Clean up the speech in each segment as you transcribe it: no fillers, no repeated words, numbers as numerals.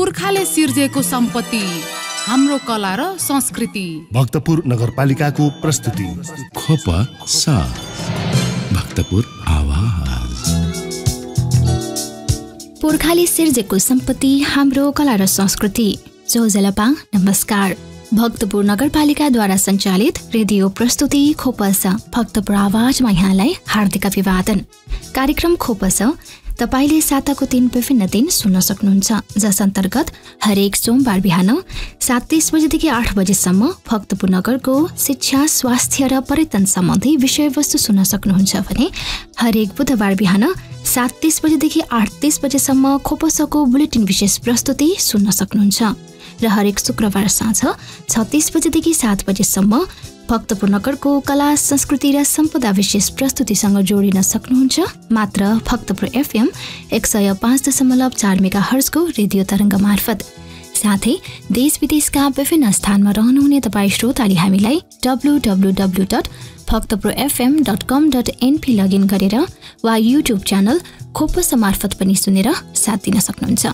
पुर्खाले सिर्जेको सम्पत्ति हाम्रो कला र संस्कृति। भक्तपुर नगरपालिकाको प्रस्तुति खोपसा भक्तपुर आवाज। पुर्खाले सिर्जेको सम्पत्ति हाम्रो कला र संस्कृति। जोजलपा नमस्कार। भक्तपुर नगरपालिकाद्वारा सञ्चालित रेडियो प्रस्तुति खोपसा भक्तपुर आवाजमा यहाँलाई हार्दिक अभिवादन। कार्यक्रम खोपसा तपाईले साताको 3 विभिन्न दिन सुन्न सक्नुहुन्छ, जस अन्तर्गत हरेक सोमबार बिहान 7:30 बजेदेखि 8 बजेसम्म भक्तपुर नगरको शिक्षा, स्वास्थ्य र पर्यटन सम्बन्धी विषयवस्तु सुन्न सक्नुहुन्छ भने हरेक बुधबार बिहान 7:30 बजेदेखि 8:30 बजेसम्म खोपसाको बुलेटिन विशेष प्रस्तुति सुन्न सक्नुहुन्छ र हरेक शुक्रबार साँझ 6:30 बजेदेखि 7 बजेसम्म भक्तपुर नगरको कला, संस्कृति र सम्पदा विशेष प्रस्तुतिसँग जोडिन सक्नुहुन्छ मात्र भक्तपुर FM 105.4 मेगाहर्जको रेडियो तरङ्ग मार्फत। साथै देश विदेशका विभिन्न स्थानमा रहनुहुने तपाईँ श्रोताले हामीलाई www.bhaktapurfm.com.np लगइन गरेर वा युट्युब च्यानल खोपसा मार्फत पनि सुनेर साथ दिन सक्नुहुन्छ।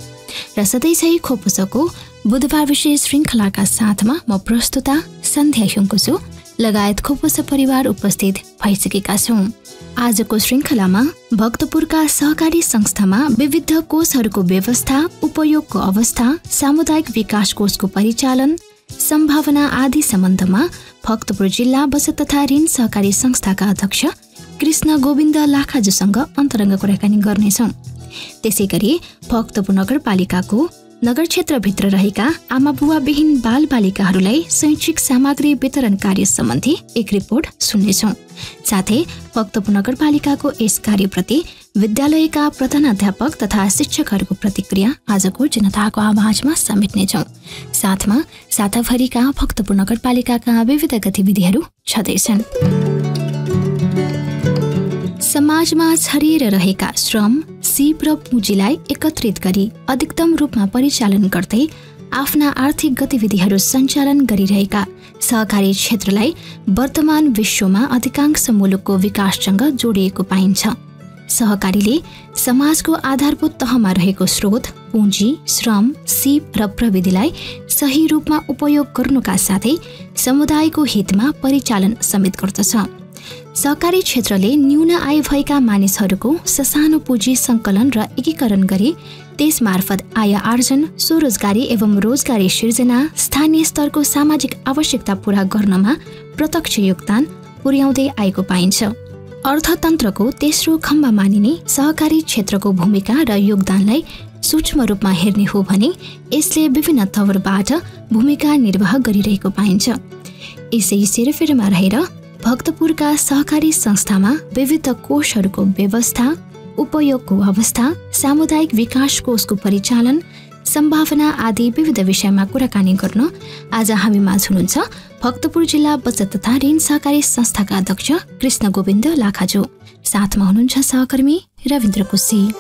र सधैँझै खोपसाको बुधबार विशेष श्रृङ्खलाका साथमा म प्रस्तुता सन्ध्या ह्युङको छु लगायत खोपसा परिवार उपस्थित भइसकेका छौँ। आजको श्रृङ्खलामा भक्तपुरका सहकारी संस्थामा विविध कोषहरूको व्यवस्था, उपयोगको अवस्था, सामुदायिक विकास कोषको परिचालन, सम्भावना आदि सम्बन्धमा भक्तपुर जिल्ला बचत तथा ऋण सहकारी संस्थाका अध्यक्ष कृष्ण गोविन्द लाखाजुसँग अन्तरङ्ग कुराकानी गर्नेछौँ। त्यसै गरी भक्तपुर नगरपालिकाको नगर क्षेत्रभित्र रहेका आमाबुवाविहीन बालबालिकाहरूलाई शैक्षिक सामग्री वितरण कार्य सम्बन्धी एक रिपोर्ट सुन्नेछौँ। साथै भक्तपुर नगरपालिकाको यस कार्यप्रति विद्यालयका प्रधानाध्यापक तथा शिक्षकहरूको प्रतिक्रिया आजको जनताको आवाजमा समेट्नेछौँ। साथमा साताभरिका भक्तपुर नगरपालिकाका विविध गतिविधिहरू छँदैछन्। समाजमा छरिएर रहेका श्रम, सिप र पुँजीलाई एकत्रित गरी अधिकतम रूपमा परिचालन गर्दै आफ्ना आर्थिक गतिविधिहरू सञ्चालन गरिरहेका सहकारी क्षेत्रलाई वर्तमान विश्वमा अधिकांश मुलुकको विकाससँग जोडिएको पाइन्छ। सहकारीले समाजको आधारभूत तहमा रहेको स्रोत, पुँजी, श्रम, सिप र प्रविधिलाई सही रूपमा उपयोग गर्नुका साथै समुदायको हितमा परिचालन समेत गर्दछ। सहकारी क्षेत्रले न्यून आय भएका मानिसहरूको ससानो पुँजी सङ्कलन र एकीकरण गरी त्यस मार्फत आय आर्जन, स्वरोजगारी एवं रोजगारी सिर्जना, स्थानीय स्तरको सामाजिक आवश्यकता पूरा गर्नमा प्रत्यक्ष योगदान पुर्याउँदै आएको पाइन्छ। अर्थतन्त्रको तेस्रो खम्बा मानिने सहकारी क्षेत्रको भूमिका र योगदानलाई सूक्ष्म रूपमा हेर्ने हो भने यसले विभिन्न तवरबाट भूमिका निर्वाह गरिरहेको पाइन्छ। यसै सेरोफेरोमा रहेर भक्तपुरका सहकारी संस्थामा विविध कोषहरूको व्यवस्था, उपयोगको अवस्था, सामुदायिक विकास कोषको परिचालन, सम्भावना आदि विविध विषयमा कुराकानी गर्न आज हामी माझ हुनुहुन्छ भक्तपुर जिल्ला बचत तथा ऋण सहकारी संस्थाका अध्यक्ष कृष्ण गोविन्द लाखाजु। साथमा हुनुहुन्छ सहकर्मी रविन्द्र कुसी।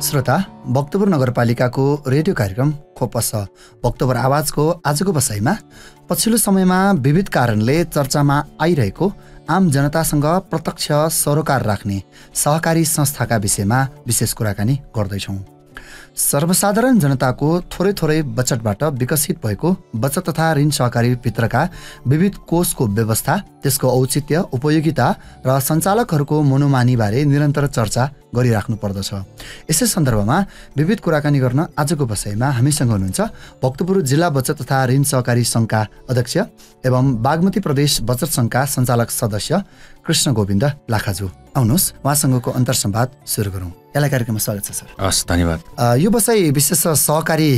श्रोता, भक्तपुर नगरपालिकाको रेडियो कार्यक्रम खोपसा भक्तपुर आवाजको आजको बसाइमा पछिल्लो समयमा विविध कारणले चर्चामा आइरहेको आम जनतासँग प्रत्यक्ष सरोकार राख्ने सहकारी संस्थाका विषयमा विशेष कुराकानी गर्दैछौँ। सर्वसाधारण जनताको थोरै थोरै बचतबाट विकसित भएको बचत तथा ऋण सहकारी भित्रका विविध कोषको व्यवस्था, त्यसको औचित्य, उपयोगिता र सञ्चालकहरूको मनोमानीबारे निरन्तर चर्चा गरिराख्नु पर्दछ। यसै सन्दर्भमा विविध कुराकानी गर्न आजको बसाइमा हामीसँग हुनुहुन्छ भक्तपुर जिल्ला बचत तथा ऋण सहकारी सङ्घका अध्यक्ष एवं बागमती प्रदेश बचत सङ्घका सञ्चालक सदस्य कृष्ण गोविन्द लाखाजु। आउनुहोस् उहाँसँगको अन्तर्संवाद सुरु गरौँ। यसलाई कार्यक्रममा स्वागत छ सर। हस्, धन्यवाद। यो बसाइ विशेष सहकारी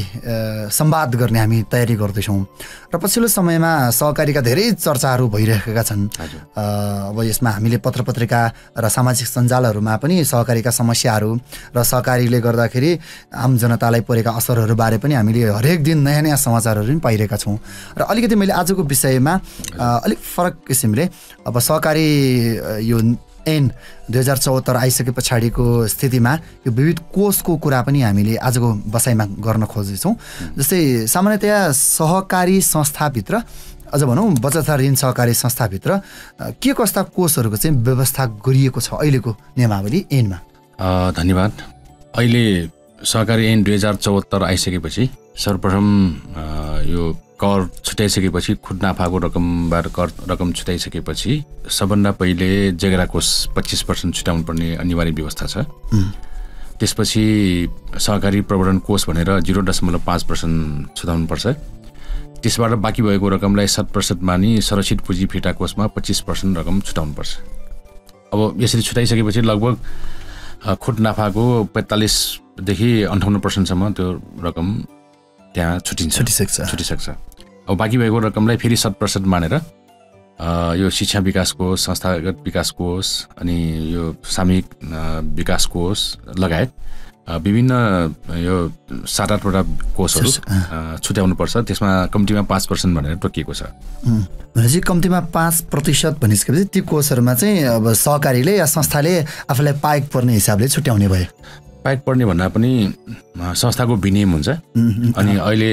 संवाद गर्ने हामी तयारी गर्दैछौँ र पछिल्लो समयमा सहकारीका धेरै चर्चाहरू भइरहेका छन्। अब यसमा हामीले पत्रपत्रिका र सामाजिक सञ्जालहरूमा पनि सहकारीका समस्याहरू र सहकारीले गर्दाखेरि आम जनतालाई परेका असरहरूबारे पनि हामीले हरेक दिन नयाँ नयाँ समाचारहरू पनि पाइरहेका छौँ। र अलिकति मैले आजको विषयमा अलिक फरक किसिमले अब सहकारी यो ऐन 2074 आइसके पछाडिको स्थितिमा यो विविध कोषको कुरा पनि हामीले आजको बसाइमा गर्न खोजेछौँ। जस्तै सामान्यतया सहकारी संस्थाभित्र, अझ भनौँ बचत तथा ऋण सहकारी संस्थाभित्र के कस्ता कोषहरूको चाहिँ व्यवस्था गरिएको छ अहिलेको नियमावली ऐनमा? धन्यवाद। अहिले सहकारी ऐन 2074 आइसकेपछि सर्वप्रथम यो कर छुट्याइसकेपछि खुद नाफाको रकमबाट कर रकम छुट्याइसकेपछि सबभन्दा पहिले जगेरा कोष 25% छुट्याउनु पर्ने अनिवार्य व्यवस्था छ। त्यसपछि सहकारी प्रवर्धन कोष भनेर 0.5% छुट्याउनुपर्छ। त्यसबाट बाँकी भएको रकमलाई 7% मानि संरक्षित पुँजी फिर्ता कोषमा 25% रकम छुट्याउनुपर्छ। अब यसरी छुट्याइसकेपछि लगभग खुद नाफाको 45 देखि 58% त्यो रकम त्यहाँ छुटिसक्छ। अब बाँकी भएको रकमलाई फेरि 7% मानेर यो शिक्षा विकास कोष, संस्थागत विकास कोष अनि यो सामूहिक विकास कोष लगायत विभिन्न यो 7-8वटा कोषहरू छुट्याउनुपर्छ। त्यसमा कम्तीमा 5% भनेर तोकिएको छ। भनेपछि कम्तीमा 5% भनिसकेपछि ती कोषहरूमा चाहिँ अब सहकारीले या संस्थाले आफूलाई पाएक पर्ने हिसाबले छुट्याउने भयो। पाएक पर्ने भन्दा पनि संस्थाको विनियम हुन्छ। अनि अहिले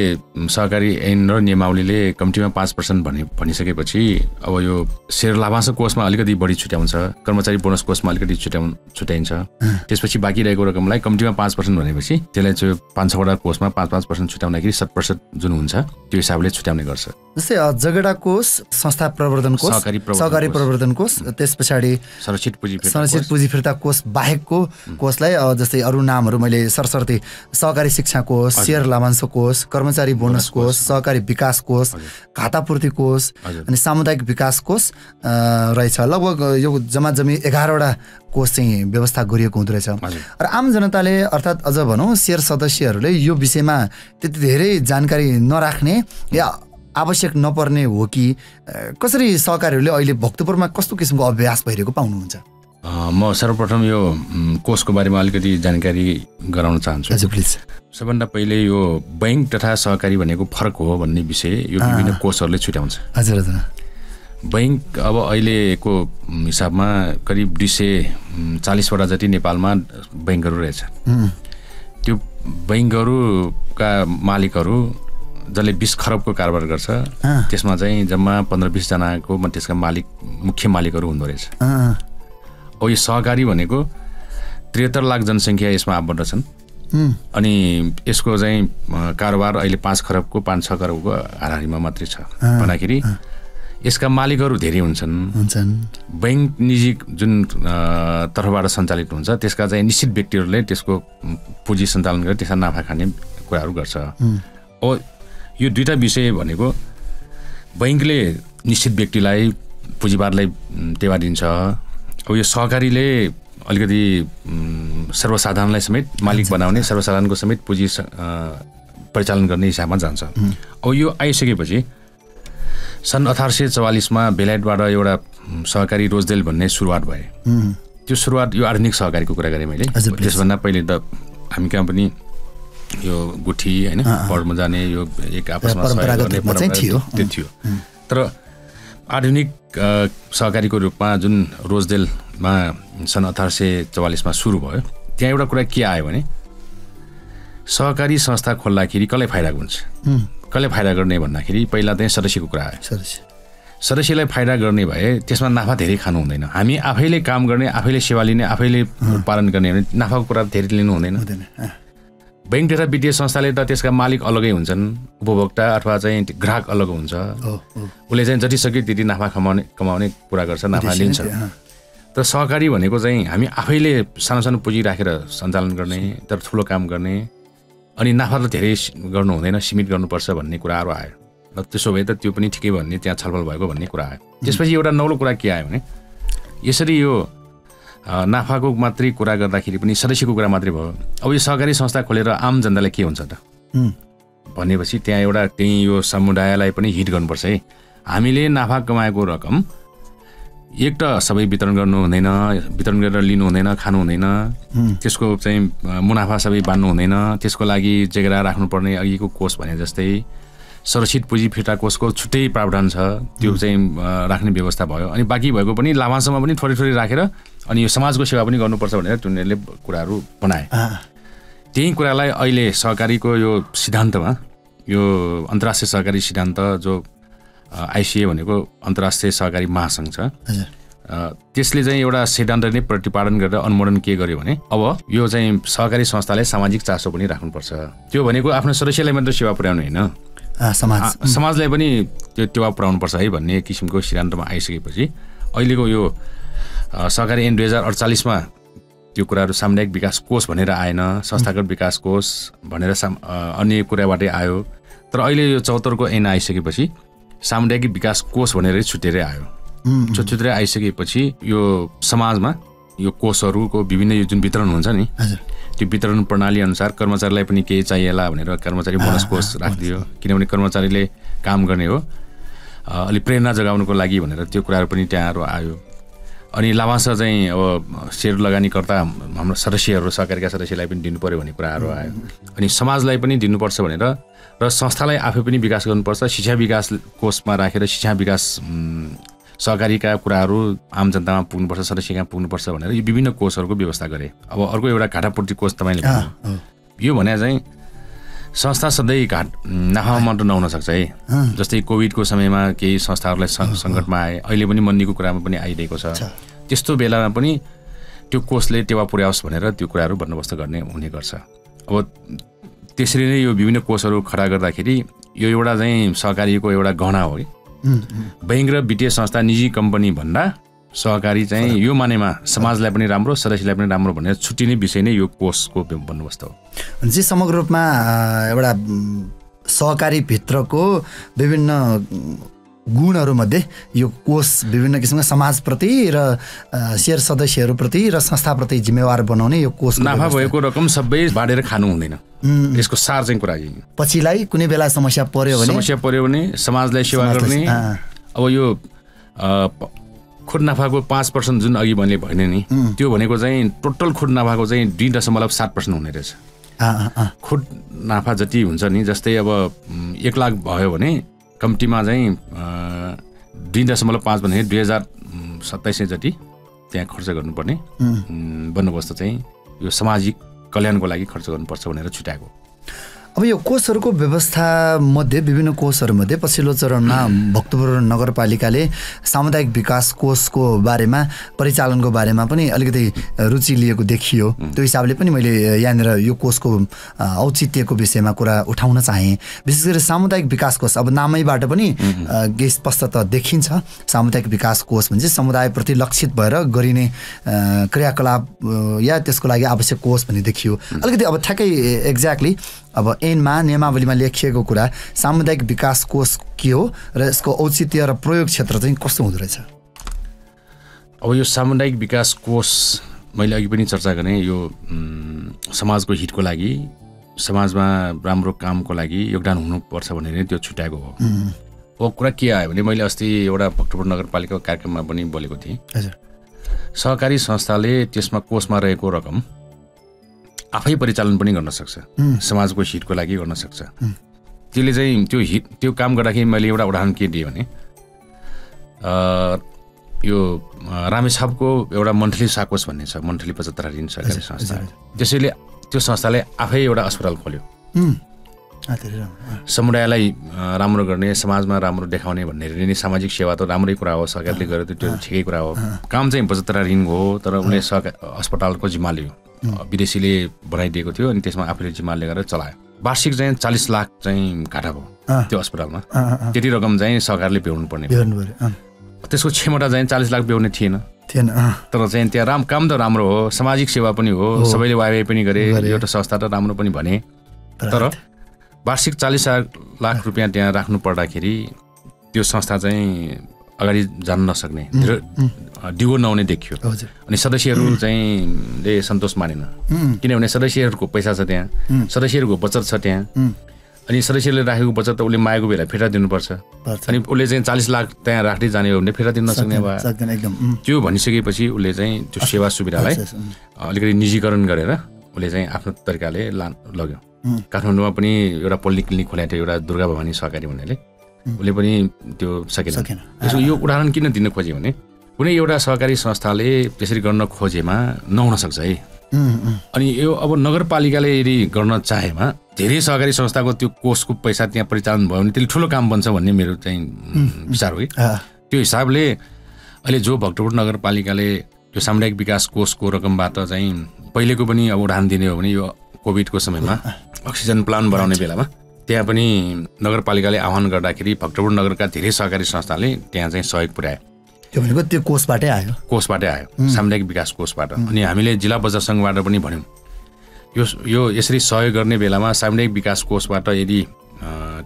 सहकारी ऐन र नियमावलीले कम्तीमा 5% भनिसकेपछि अब यो शेयर लाभांश कोषमा अलिकति बढी छुट्याउँछ, कर्मचारी बोनस कोषमा अलिकति छुट्याइन्छ। त्यसपछि बाँकी रहेको रकमलाई कम्तीमा 5% भनेपछि त्यसलाई चाहिँ 5-6वटा कोषमा 5% छुट्याउँदाखेरि 7% जुन हुन्छ त्यो हिसाबले छुट्याउने गर्छ। जस्तै जगेडा कोष, संस्था प्रवर्धन कोष, सहकारी प्रवर्धन कोष, त्यस पछाडि संरक्षित पुँजी फिर्ता कोष बाहेकको कोषलाई जस्तै अरू नामहरू मैले सरसर्ती सहकारी शिक्षा कोष, शेयर लाभांश कोष, कर्मचारी बोनस कोष, सहकारी विकास कोष, खातापूर्ति कोष अनि सामुदायिक विकास कोष रहेछ। लगभग यो जम्मा जम्मी 11वटा कोष चाहिँ व्यवस्था गरिएको हुँदो रहेछ। र आम जनताले अर्थात् अझ भनौँ शेयर सदस्यहरूले यो विषयमा त्यति धेरै जानकारी नराख्ने या आवश्यक नपर्ने हो कि कसरी सहकारीहरूले अहिले भक्तपुरमा कस्तो किसिमको अभ्यास भइरहेको पाउनुहुन्छ? म सर्वप्रथम यो कोषको बारेमा अलिकति जानकारी गराउन चाहन्छु। हजुर प्लिज। सबभन्दा पहिले यो बैंक तथा सहकारी भनेको फरक हो भन्ने विषय यो विभिन्न कोषहरूले छुट्याउँछ। हजुर हजुर। बैंक अब अहिलेको हिसाबमा करिब 240वटा जति नेपालमा बैंकहरू रहेछ। त्यो बैंकहरूका मालिकहरू जसले 20 खरबको कारोबार गर्छ त्यसमा चाहिँ जम्मा 15-20 जनाको त्यसका मुख्य मालिकहरू हुँदो रहेछ। अब यो सहकारी भनेको 73 लाख जनसङ्ख्या यसमा आबद्ध छन्। अनि यसको चाहिँ कारोबार अहिले 5 खरबको 5-6 खरबको हाराहारीमा मात्रै छ भन्दाखेरि यसका मालिकहरू धेरै हुन्छन्। बैंक निजी जुन तर्फबाट सञ्चालित हुन्छ त्यसका चाहिँ निश्चित व्यक्तिहरूले त्यसको पुँजी सञ्चालन गरेर त्यसमा नाफा खाने कुराहरू गर्छ। अब यो दुईटा विषय भनेको बैंकले निश्चित व्यक्तिलाई पुँजीवादलाई टेवा दिन्छ। अब यो सहकारीले अलिकति सर्वसाधारणलाई समेत मालिक बनाउने, सर्वसाधारणको समेत पुँजी परिचालन गर्ने हिसाबमा जान्छ। अब यो आइसकेपछि सन् 1844मा बेलायतबाट एउटा सहकारी रोजदेल भन्ने सुरुवात भए। त्यो सुरुवात यो आधुनिक सहकारीको कुरा गरेँ मैले। त्यसभन्दा पहिले त हामी कहाँ पनि यो गुठी होइन पढ्न जाने यो एक आपसमा सहयोग गर्ने परम्परा त्यो थियो। तर आधुनिक सहकारीको रूपमा जुन रोजदेलमा सन् 1844मा सुरु भयो त्यहाँ एउटा कुरा के आयो भने सहकारी संस्था खोल्दाखेरि कसलाई फाइदा हुन्छ, कसले फाइदा गर्ने भन्दाखेरि पहिला चाहिँ सदस्यको कुरा आयो। सदस्यलाई फाइदा गर्ने भए त्यसमा नाफा धेरै खानु हुँदैन। हामी आफैले काम गर्ने, आफैले सेवा लिने, आफैले उत्पादन गर्ने भने नाफाको कुरा धेरै लिनु हुँदैन। बैंक तथा वित्तीय संस्थाले त त्यसका मालिक अलगै हुन्छन्, उपभोक्ता अथवा चाहिँ ग्राहक अलग हुन्छ। उसले चाहिँ जति सक्यो त्यति नाफा कमाउने कुरा गर्छ, नाफा लिन्छ। तर सहकारी भनेको चाहिँ हामी आफैले सानो सानो पुँजी राखेर सञ्चालन गर्ने, तर ठुलो काम गर्ने, अनि नाफा त धेरै गर्नु हुँदैन, सीमित गर्नुपर्छ भन्ने कुराहरू आयो। र त्यसो भए त त्यो पनि ठिकै भन्ने त्यहाँ छलफल भएको भन्ने कुरा आयो। त्यसपछि एउटा नौलो कुरा के आयो भने यसरी यो नाफाको मात्रै कुरा गर्दाखेरि पनि सदस्यको कुरा मात्रै भयो। अब यो सहकारी संस्था खोलेर आम जनतालाई के हुन्छ त भनेपछि त्यहाँ एउटा त्यही यो समुदायलाई पनि हिट गर्नुपर्छ है। हामीले नाफा कमाएको रकम एक त सबै वितरण गर्नु हुँदैन, वितरण गरेर लिनु हुँदैन, खानु हुँदैन, त्यसको चाहिँ मुनाफा सबै बाँड्नु हुँदैन। त्यसको लागि जगेरा राख्नुपर्ने अघिको कोष भने जस्तै संरक्षित पुँजी फिर्ता कोषको छुट्टै प्रावधान छ, त्यो चाहिँ राख्ने व्यवस्था भयो। अनि बाँकी भएको पनि लाभांशमा पनि थोरै थोरै राखेर अनि यो समाजको सेवा पनि गर्नुपर्छ भनेर तिनीहरूले कुराहरू बनाए। त्यही कुरालाई अहिले सहकारीको यो सिद्धान्तमा यो अन्तर्राष्ट्रिय सहकारी सिद्धान्त जो आइसिए भनेको अन्तर्राष्ट्रिय सहकारी महासङ्घ छ, त्यसले चाहिँ एउटा सिद्धान्त नै प्रतिपादन गरेर अनुमोदन के गर्यो भने अब यो चाहिँ सहकारी संस्थाले सामाजिक चासो पनि राख्नुपर्छ। त्यो भनेको आफ्नो सदस्यलाई मात्र सेवा पुर्याउनु होइन, समाजलाई पनि त्यो टेवा पुर्याउनुपर्छ है भन्ने किसिमको सिद्धान्तमा आइसकेपछि अहिलेको यो सहकारी ऐन 2048मा त्यो कुराहरू सामुदायिक विकास कोष भनेर आएन, संस्थागत विकास कोष भनेर अन्य कुराबाटै आयो। तर अहिले यो 74को ऐन आइसकेपछि सामुदायिक विकास कोष भनेरै छुटेरै आयो। छुटेरै आइसकेपछि यो समाजमा यो कोषहरूको विभिन्न यो जुन वितरण हुन्छ नि, त्यो वितरण प्रणाली अनुसार कर्मचारीलाई पनि केही चाहिएला भनेर कर्मचारी बोनस कोष राखिदियो, किनभने कर्मचारीले काम गर्ने हो, अलिक प्रेरणा जगाउनुको लागि भनेर त्यो कुराहरू पनि त्यहाँहरू आयो। अनि लाभांश चाहिँ अब सेयर लगानीकर्ता हाम्रो सदस्यहरू सहकारीका सदस्यलाई पनि दिनु पर्यो भन्ने कुराहरू आयो। अनि समाजलाई पनि दिनुपर्छ भनेर र संस्थालाई आफै पनि विकास गर्नुपर्छ, शिक्षा विकास कोषमा राखेर शिक्षा विकास सहकारीका कुराहरू आम जनतामा पुग्नुपर्छ, सदस्य कहाँ पुग्नुपर्छ भनेर यो विभिन्न कोषहरूको व्यवस्था गरे। अब अर्को एउटा घाटापूर्ति कोष तपाईँले यो भने चाहिँ संस्था सधैँ नाफामा मात्र नहुन सक्छ है। जस्तै कोभिडको समयमा केही संस्थाहरूलाई सङ्कटमा आए, अहिले पनि मन्दीको कुरामा पनि आइरहेको छ। त्यस्तो बेलामा पनि त्यो कोषले टेवा पुर्याओस् भनेर त्यो कुराहरू बन्दोबस्त गर्ने हुने गर्छ। अब त्यसरी नै यो विभिन्न कोषहरू खडा गर्दाखेरि यो एउटा चाहिँ सहकारीको एउटा गहना हो कि बैंक र वित्तीय संस्था निजी कम्पनी भन्दा सहकारी चाहिँ यो मानेमा समाजलाई पनि राम्रो, सदस्यलाई पनि राम्रो भनेर छुट्टिने विषय नै यो कोषको बन्दोबस्त हो। चाहिँ समग्र रूपमा एउटा सहकारी भित्रको विभिन्न गुणहरूमध्ये यो कोष विभिन्न किसिमका समाजप्रति र शेयर सदस्यहरूप्रति र संस्थाप्रति जिम्मेवार बनाउने यो कोष नाफा भएको रकम सबै बाँडेर खानु हुँदैन। यसको सार चाहिँ कुरा यही। पछिलाई कुनै बेला समस्या पर्यो भने समाजलाई सेवा गर्ने। अब यो खुद नाफाको 5% जुन अघि भन्ने भएन नि, त्यो भनेको चाहिँ टोटल खुद नाफाको चाहिँ 2.7% हुने रहेछ। खुद नाफा जति हुन्छ नि, जस्तै अब 1 लाख भयो भने कम्तीमा चाहिँ 2.5 भने 2027 जति त्यहाँ खर्च गर्नुपर्ने बन्दोबस्त चाहिँ यो सामाजिक कल्याणको लागि खर्च गर्नुपर्छ भनेर छुट्याएको। अब यो कोषहरूको व्यवस्था मध्ये विभिन्न कोषहरूमध्ये पछिल्लो चरणमा भक्तपुर नगरपालिकाले सामुदायिक विकास कोषको बारेमा परिचालनको बारेमा पनि अलिकति रुचि लिएको देखियो। त्यो हिसाबले पनि मैले यहाँनिर यो कोषको औचित्यको विषयमा कुरा उठाउन चाहेँ। विशेष गरी सामुदायिक विकास कोष अब नामैबाट पनि स्पष्ट त देखिन्छ। सामुदायिक विकास कोष भने चाहिँ समुदायप्रति लक्षित भएर गरिने क्रियाकलाप या त्यसको लागि आवश्यक कोष भन्ने देखियो। अलिकति अब ठ्याक्कै एक्ज्याक्टली अब ऐनमा नियमावलीमा लेखिएको कुरा सामुदायिक विकास कोष के हो र यसको औचित्य र प्रयोग क्षेत्र चाहिँ कस्तो हुँदो रहेछ? अब यो सामुदायिक विकास कोष मैले अघि पनि चर्चा गरेँ, यो समाजको हितको लागि, समाजमा राम्रो कामको लागि योगदान हुनुपर्छ भनेर नै त्यो छुट्याएको हो। अब कुरा के आयो भने मैले अस्ति एउटा भक्तपुर नगरपालिकाको कार्यक्रममा पनि बोलेको थिएँ। सहकारी संस्थाले त्यसमा कोषमा रहेको रकम आफै परिचालन पनि गर्न सक्छ, समाजको हितको लागि गर्न सक्छ। त्यसले चाहिँ त्यो काम गर्दाखेरि मैले एउटा उदाहरण के दिएँ भने यो रामेछापको एउटा मन्थली साकोस भन्ने छ, मन्थली 75 ऋण सहकारी संस्था। त्यसैले त्यो संस्थाले आफै एउटा अस्पताल खोल्यो, समुदायलाई राम्रो गर्ने, समाजमा राम्रो देखाउने भन्ने नै सामाजिक सेवा त राम्रै कुरा हो, सरकारले गरेर त्यो ठिकै कुरा हो। काम चाहिँ 75 ऋण हो, तर उसले अस्पतालको जिम्मा लियो, विदेशीले बनाइदिएको थियो अनि त्यसमा आफूले जिम्मा लिएर चलायो। वार्षिक चाहिँ 40 लाख चाहिँ घाटा भयो त्यो अस्पतालमा। त्यति रकम चाहिँ सरकारले बेहोर्नु पर्ने, त्यसको क्षमता चाहिँ 40 लाख बेहोर्ने थिएन। तर चाहिँ त्यहाँ काम त राम्रो हो, सामाजिक सेवा पनि हो, सबैले वाइवाई पनि गरे, एउटा संस्था त राम्रो पनि भने। तर वार्षिक 40 लाख रुपियाँ त्यहाँ राख्नु पर्दाखेरि त्यो संस्था चाहिँ अगाडि जान नसक्ने, दिगो नहुने देखियो। अनि सदस्यहरू चाहिँ ले सन्तोष मानेन, किनभने सदस्यहरूको पैसा छ त्यहाँ, सदस्यहरूको बचत छ त्यहाँ। अनि सदस्यले राखेको बचत त उसले मागेको बेला फिर्ता दिनुपर्छ। अनि उसले चाहिँ 40 लाख त्यहाँ राख्दै जाने हो भने फिर्ता दिन नसक्ने भयो। त्यो भनिसकेपछि उसले चाहिँ त्यो सेवा सुविधालाई अलिकति निजीकरण गरेर उसले चाहिँ आफ्नो तरिकाले लग्यो। काठमाडौँमा पनि एउटा पोलिक्लिनिक खोलेको थियो एउटा दुर्गा भवानी सहकारी भन्नेले, उसले पनि त्यो सकेन। यसो यो उदाहरण किन दिन खोज्यो भने कुनै एउटा सहकारी संस्थाले त्यसरी गर्न खोजेमा नहुन सक्छ है। अनि यो अब नगरपालिकाले यदि गर्न चाहेमा धेरै सहकारी संस्थाको त्यो कोषको पैसा त्यहाँ परिचालन भयो भने त्यसले ठुलो काम बन्छ भन्ने मेरो चाहिँ विचार हो कि। त्यो हिसाबले अहिले जो भक्तपुर नगरपालिकाले त्यो सामुदायिक विकास कोषको रकमबाट चाहिँ पहिलेको पनि अब उडान दिने हो भने यो कोभिडको समयमा अक्सिजन प्लान्ट बनाउने बेलामा त्यहाँ पनि नगरपालिकाले आह्वान गर्दाखेरि भक्तपुर नगरका धेरै सहकारी संस्थाले त्यहाँ चाहिँ सहयोग पुर्यायो। त्यो भनेको त्यो कोषबाटै आयो सामुदायिक विकास कोषबाट। अनि हामीले जिल्ला बजार सङ्घबाट पनि भन्यौँ यो यसरी सहयोग गर्ने बेलामा सामुदायिक विकास कोषबाट यदि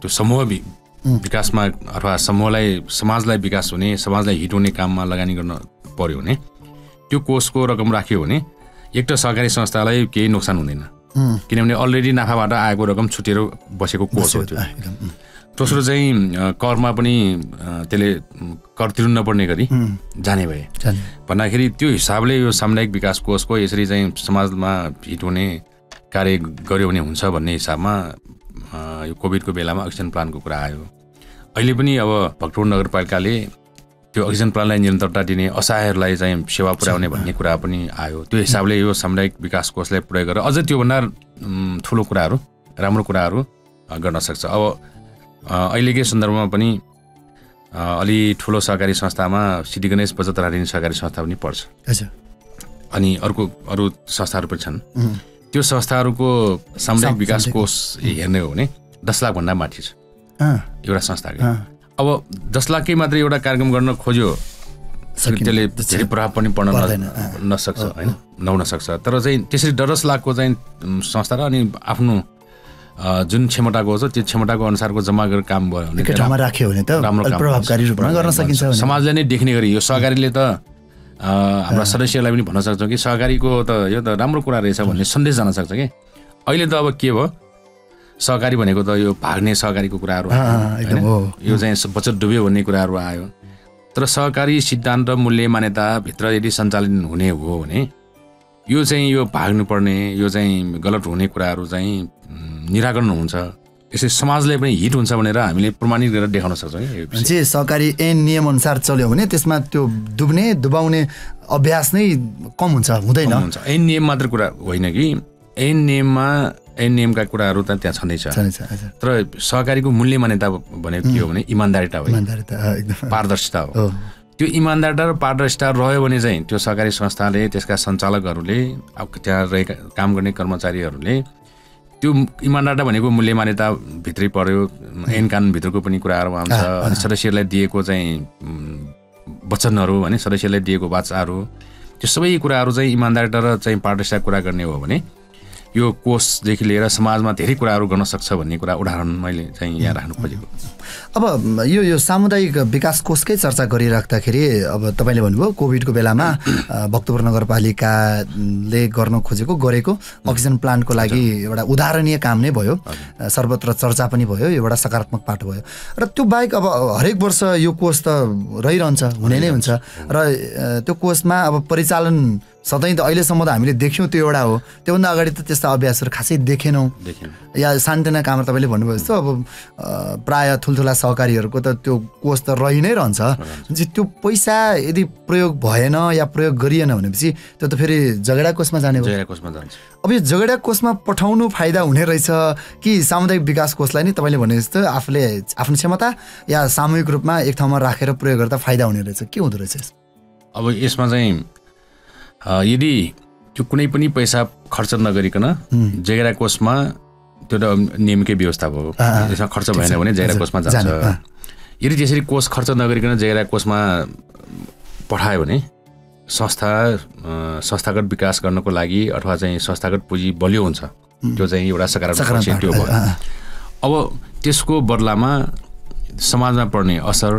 त्यो समूह विकासमा अथवा समूहलाई समाजलाई विकास हुने समाजलाई हिट हुने काममा लगानी गर्न पर्यो भने त्यो कोषको रकम राख्यो भने एक त सहकारी संस्थालाई केही नोक्सान हुँदैन किनभने अलरेडी नाफाबाट आएको रकम छुटेर बसेको कोष हो त्यो। दोस्रो चाहिँ करमा पनि त्यसले कर तिर्नु नपर्ने गरी जाने भए भन्दाखेरि त्यो हिसाबले यो सामुदायिक विकास कोषको यसरी चाहिँ समाजमा हिट हुने कार्य गर्यो भने हुन्छ भन्ने हिसाबमा यो कोभिडको बेलामा अक्सिजन प्लान्टको कुरा आयो। अहिले पनि अब भक्तपुर नगरपालिकाले त्यो अक्सिजन प्लान्टलाई निरन्तरता दिने असहायहरूलाई चाहिँ सेवा पुर्याउने भन्ने कुरा पनि आयो। त्यो हिसाबले यो सामुदायिक विकास कोषलाई प्रयोग गरेर अझ त्योभन्दा ठुलो कुराहरू राम्रो कुराहरू गर्न सक्छ। अब अहिलेकै सन्दर्भमा पनि अलि ठुलो सहकारी संस्थामा सिटी गणेश बचत ऋण सहकारी संस्था पनि पर्छ अनि अरू संस्थाहरू पनि छन्। त्यो संस्थाहरूको सामुदायिक विकास कोष हेर्ने हो भने 10 लाखभन्दा माथि छ एउटा संस्थाको। अब 10 लाखकै मात्रै एउटा कार्यक्रम गर्न खोज्यो त्यसले धेरै प्रभाव पनि पर्न नसक्छ होइन नहुन सक्छ। तर चाहिँ त्यसरी 10 लाखको चाहिँ संस्था र अनि आफ्नो जुन क्षमताको छ त्यो क्षमताको अनुसारको जम्मा गरेर काम भयो भने राख्यो भने त राम्रो प्रभावकारी रूपमा गर्न सकिन्छ। समाजले नै देख्ने गरी यो सहकारीले त हाम्रा सदस्यलाई पनि भन्न सक्छौँ कि सहकारीको त यो त राम्रो कुरा रहेछ भन्ने सन्देश जान सक्छ कि। अहिले त अब के भयो सहकारी भनेको त यो भाग्ने सहकारीको कुराहरू यो चाहिँ बचत डुब्यो भन्ने कुराहरू आयो। तर सहकारी सिद्धान्त मूल्य मान्यताभित्र यदि सञ्चालन हुने हो भने यो चाहिँ यो भाग्नुपर्ने यो चाहिँ गलत हुने कुराहरू चाहिँ निराकरण हुन्छ। यसै समाजले पनि हिट हुन्छ भनेर हामीले प्रमाणित गरेर देखाउन सक्छौँ कि सहकारी ऐन नियम अनुसार चल्यो भने त्यसमा त्यो दुबाउने अभ्यास नै कम हुन्छ हुँदैन। ऐन नियम मात्र कुरा होइन कि ऐन नियमका कुराहरू त त्यहाँ छँदैछ तर सहकारीको मूल्य मान्यता भनेको के हो भने इमान्दारिता हो पारदर्शिता हो। त्यो इमान्दारिता र पारदर्शिता रह्यो भने चाहिँ त्यो सहकारी संस्थाले त्यसका सञ्चालकहरूले अब त्यहाँ रहेका काम गर्ने कर्मचारीहरूले त्यो इमान्दारिता भनेको मूल्य मान्यता भित्रै पर्यो ऐन कानुनभित्रको पनि कुराहरू आउँछ। अनि सदस्यहरूलाई दिएको चाहिँ वचनहरू भने सदस्यलाई दिएको वाचाहरू त्यो सबै कुराहरू चाहिँ इमान्दारिता र चाहिँ पारदर्शिता कुरा गर्ने हो भने यो कोषदेखि लिएर समाजमा धेरै कुराहरू गर्न सक्छ भन्ने कुरा उदाहरण मैले चाहिँ यहाँ राख्नु खोजेको। अब यो सामुदायिक विकास कोषकै चर्चा गरिराख्दाखेरि अब तपाईँले भन्नुभयो कोभिडको बेलामा भक्तपुर नगरपालिकाले गर्न गरेको अक्सिजन प्लान्टको लागि एउटा उदाहरणीय काम नै भयो, सर्वत्र चर्चा पनि भयो, एउटा सकारात्मक पाटो भयो। र त्यो बाहेक अब हरेक वर्ष यो कोष त रहिरहन्छ, हुने नै हुन्छ र त्यो कोषमा अब परिचालन सधैँ त अहिलेसम्म त हामीले देख्यौँ त्यो एउटा हो, त्योभन्दा अगाडि त त्यस्ता अभ्यासहरू खासै देखेनौँ या सानोतिनो कामहरू तपाईँले भन्नुभयो जस्तो अब प्रायः ठुल्ठुला सहकारीहरूको त त्यो कोष त रहि नै रहन्छ। त्यो पैसा यदि प्रयोग भएन या प्रयोग गरिएन भनेपछि त्यो त फेरि जगेडा कोषमा जाने हो। अब यो जगेडा कोषमा पठाउनु फाइदा हुने रहेछ कि सामुदायिक विकास कोषलाई नै तपाईँले भने जस्तो आफूले आफ्नो क्षमता या सामूहिक रूपमा एक ठाउँमा राखेर प्रयोग गर्दा फाइदा हुने रहेछ, के हुँदो रहेछ? अब यसमा चाहिँ यदि त्यो कुनै पनि पैसा खर्च नगरिकन जगेरा कोषमा त्यो त नियमकै व्यवस्था भयो, त्यसमा खर्च भएन भने जगेरा कोषमा जान्छ। यदि त्यसरी कोष खर्च नगरिकन जगेरा कोषमा पठायो भने संस्थागत विकास गर्नको लागि अथवा चाहिँ संस्थागत पुँजी बलियो हुन्छ, त्यो चाहिँ एउटा सकारात्मक त्यो भयो। अब त्यसको बदलामा समाजमा पर्ने असर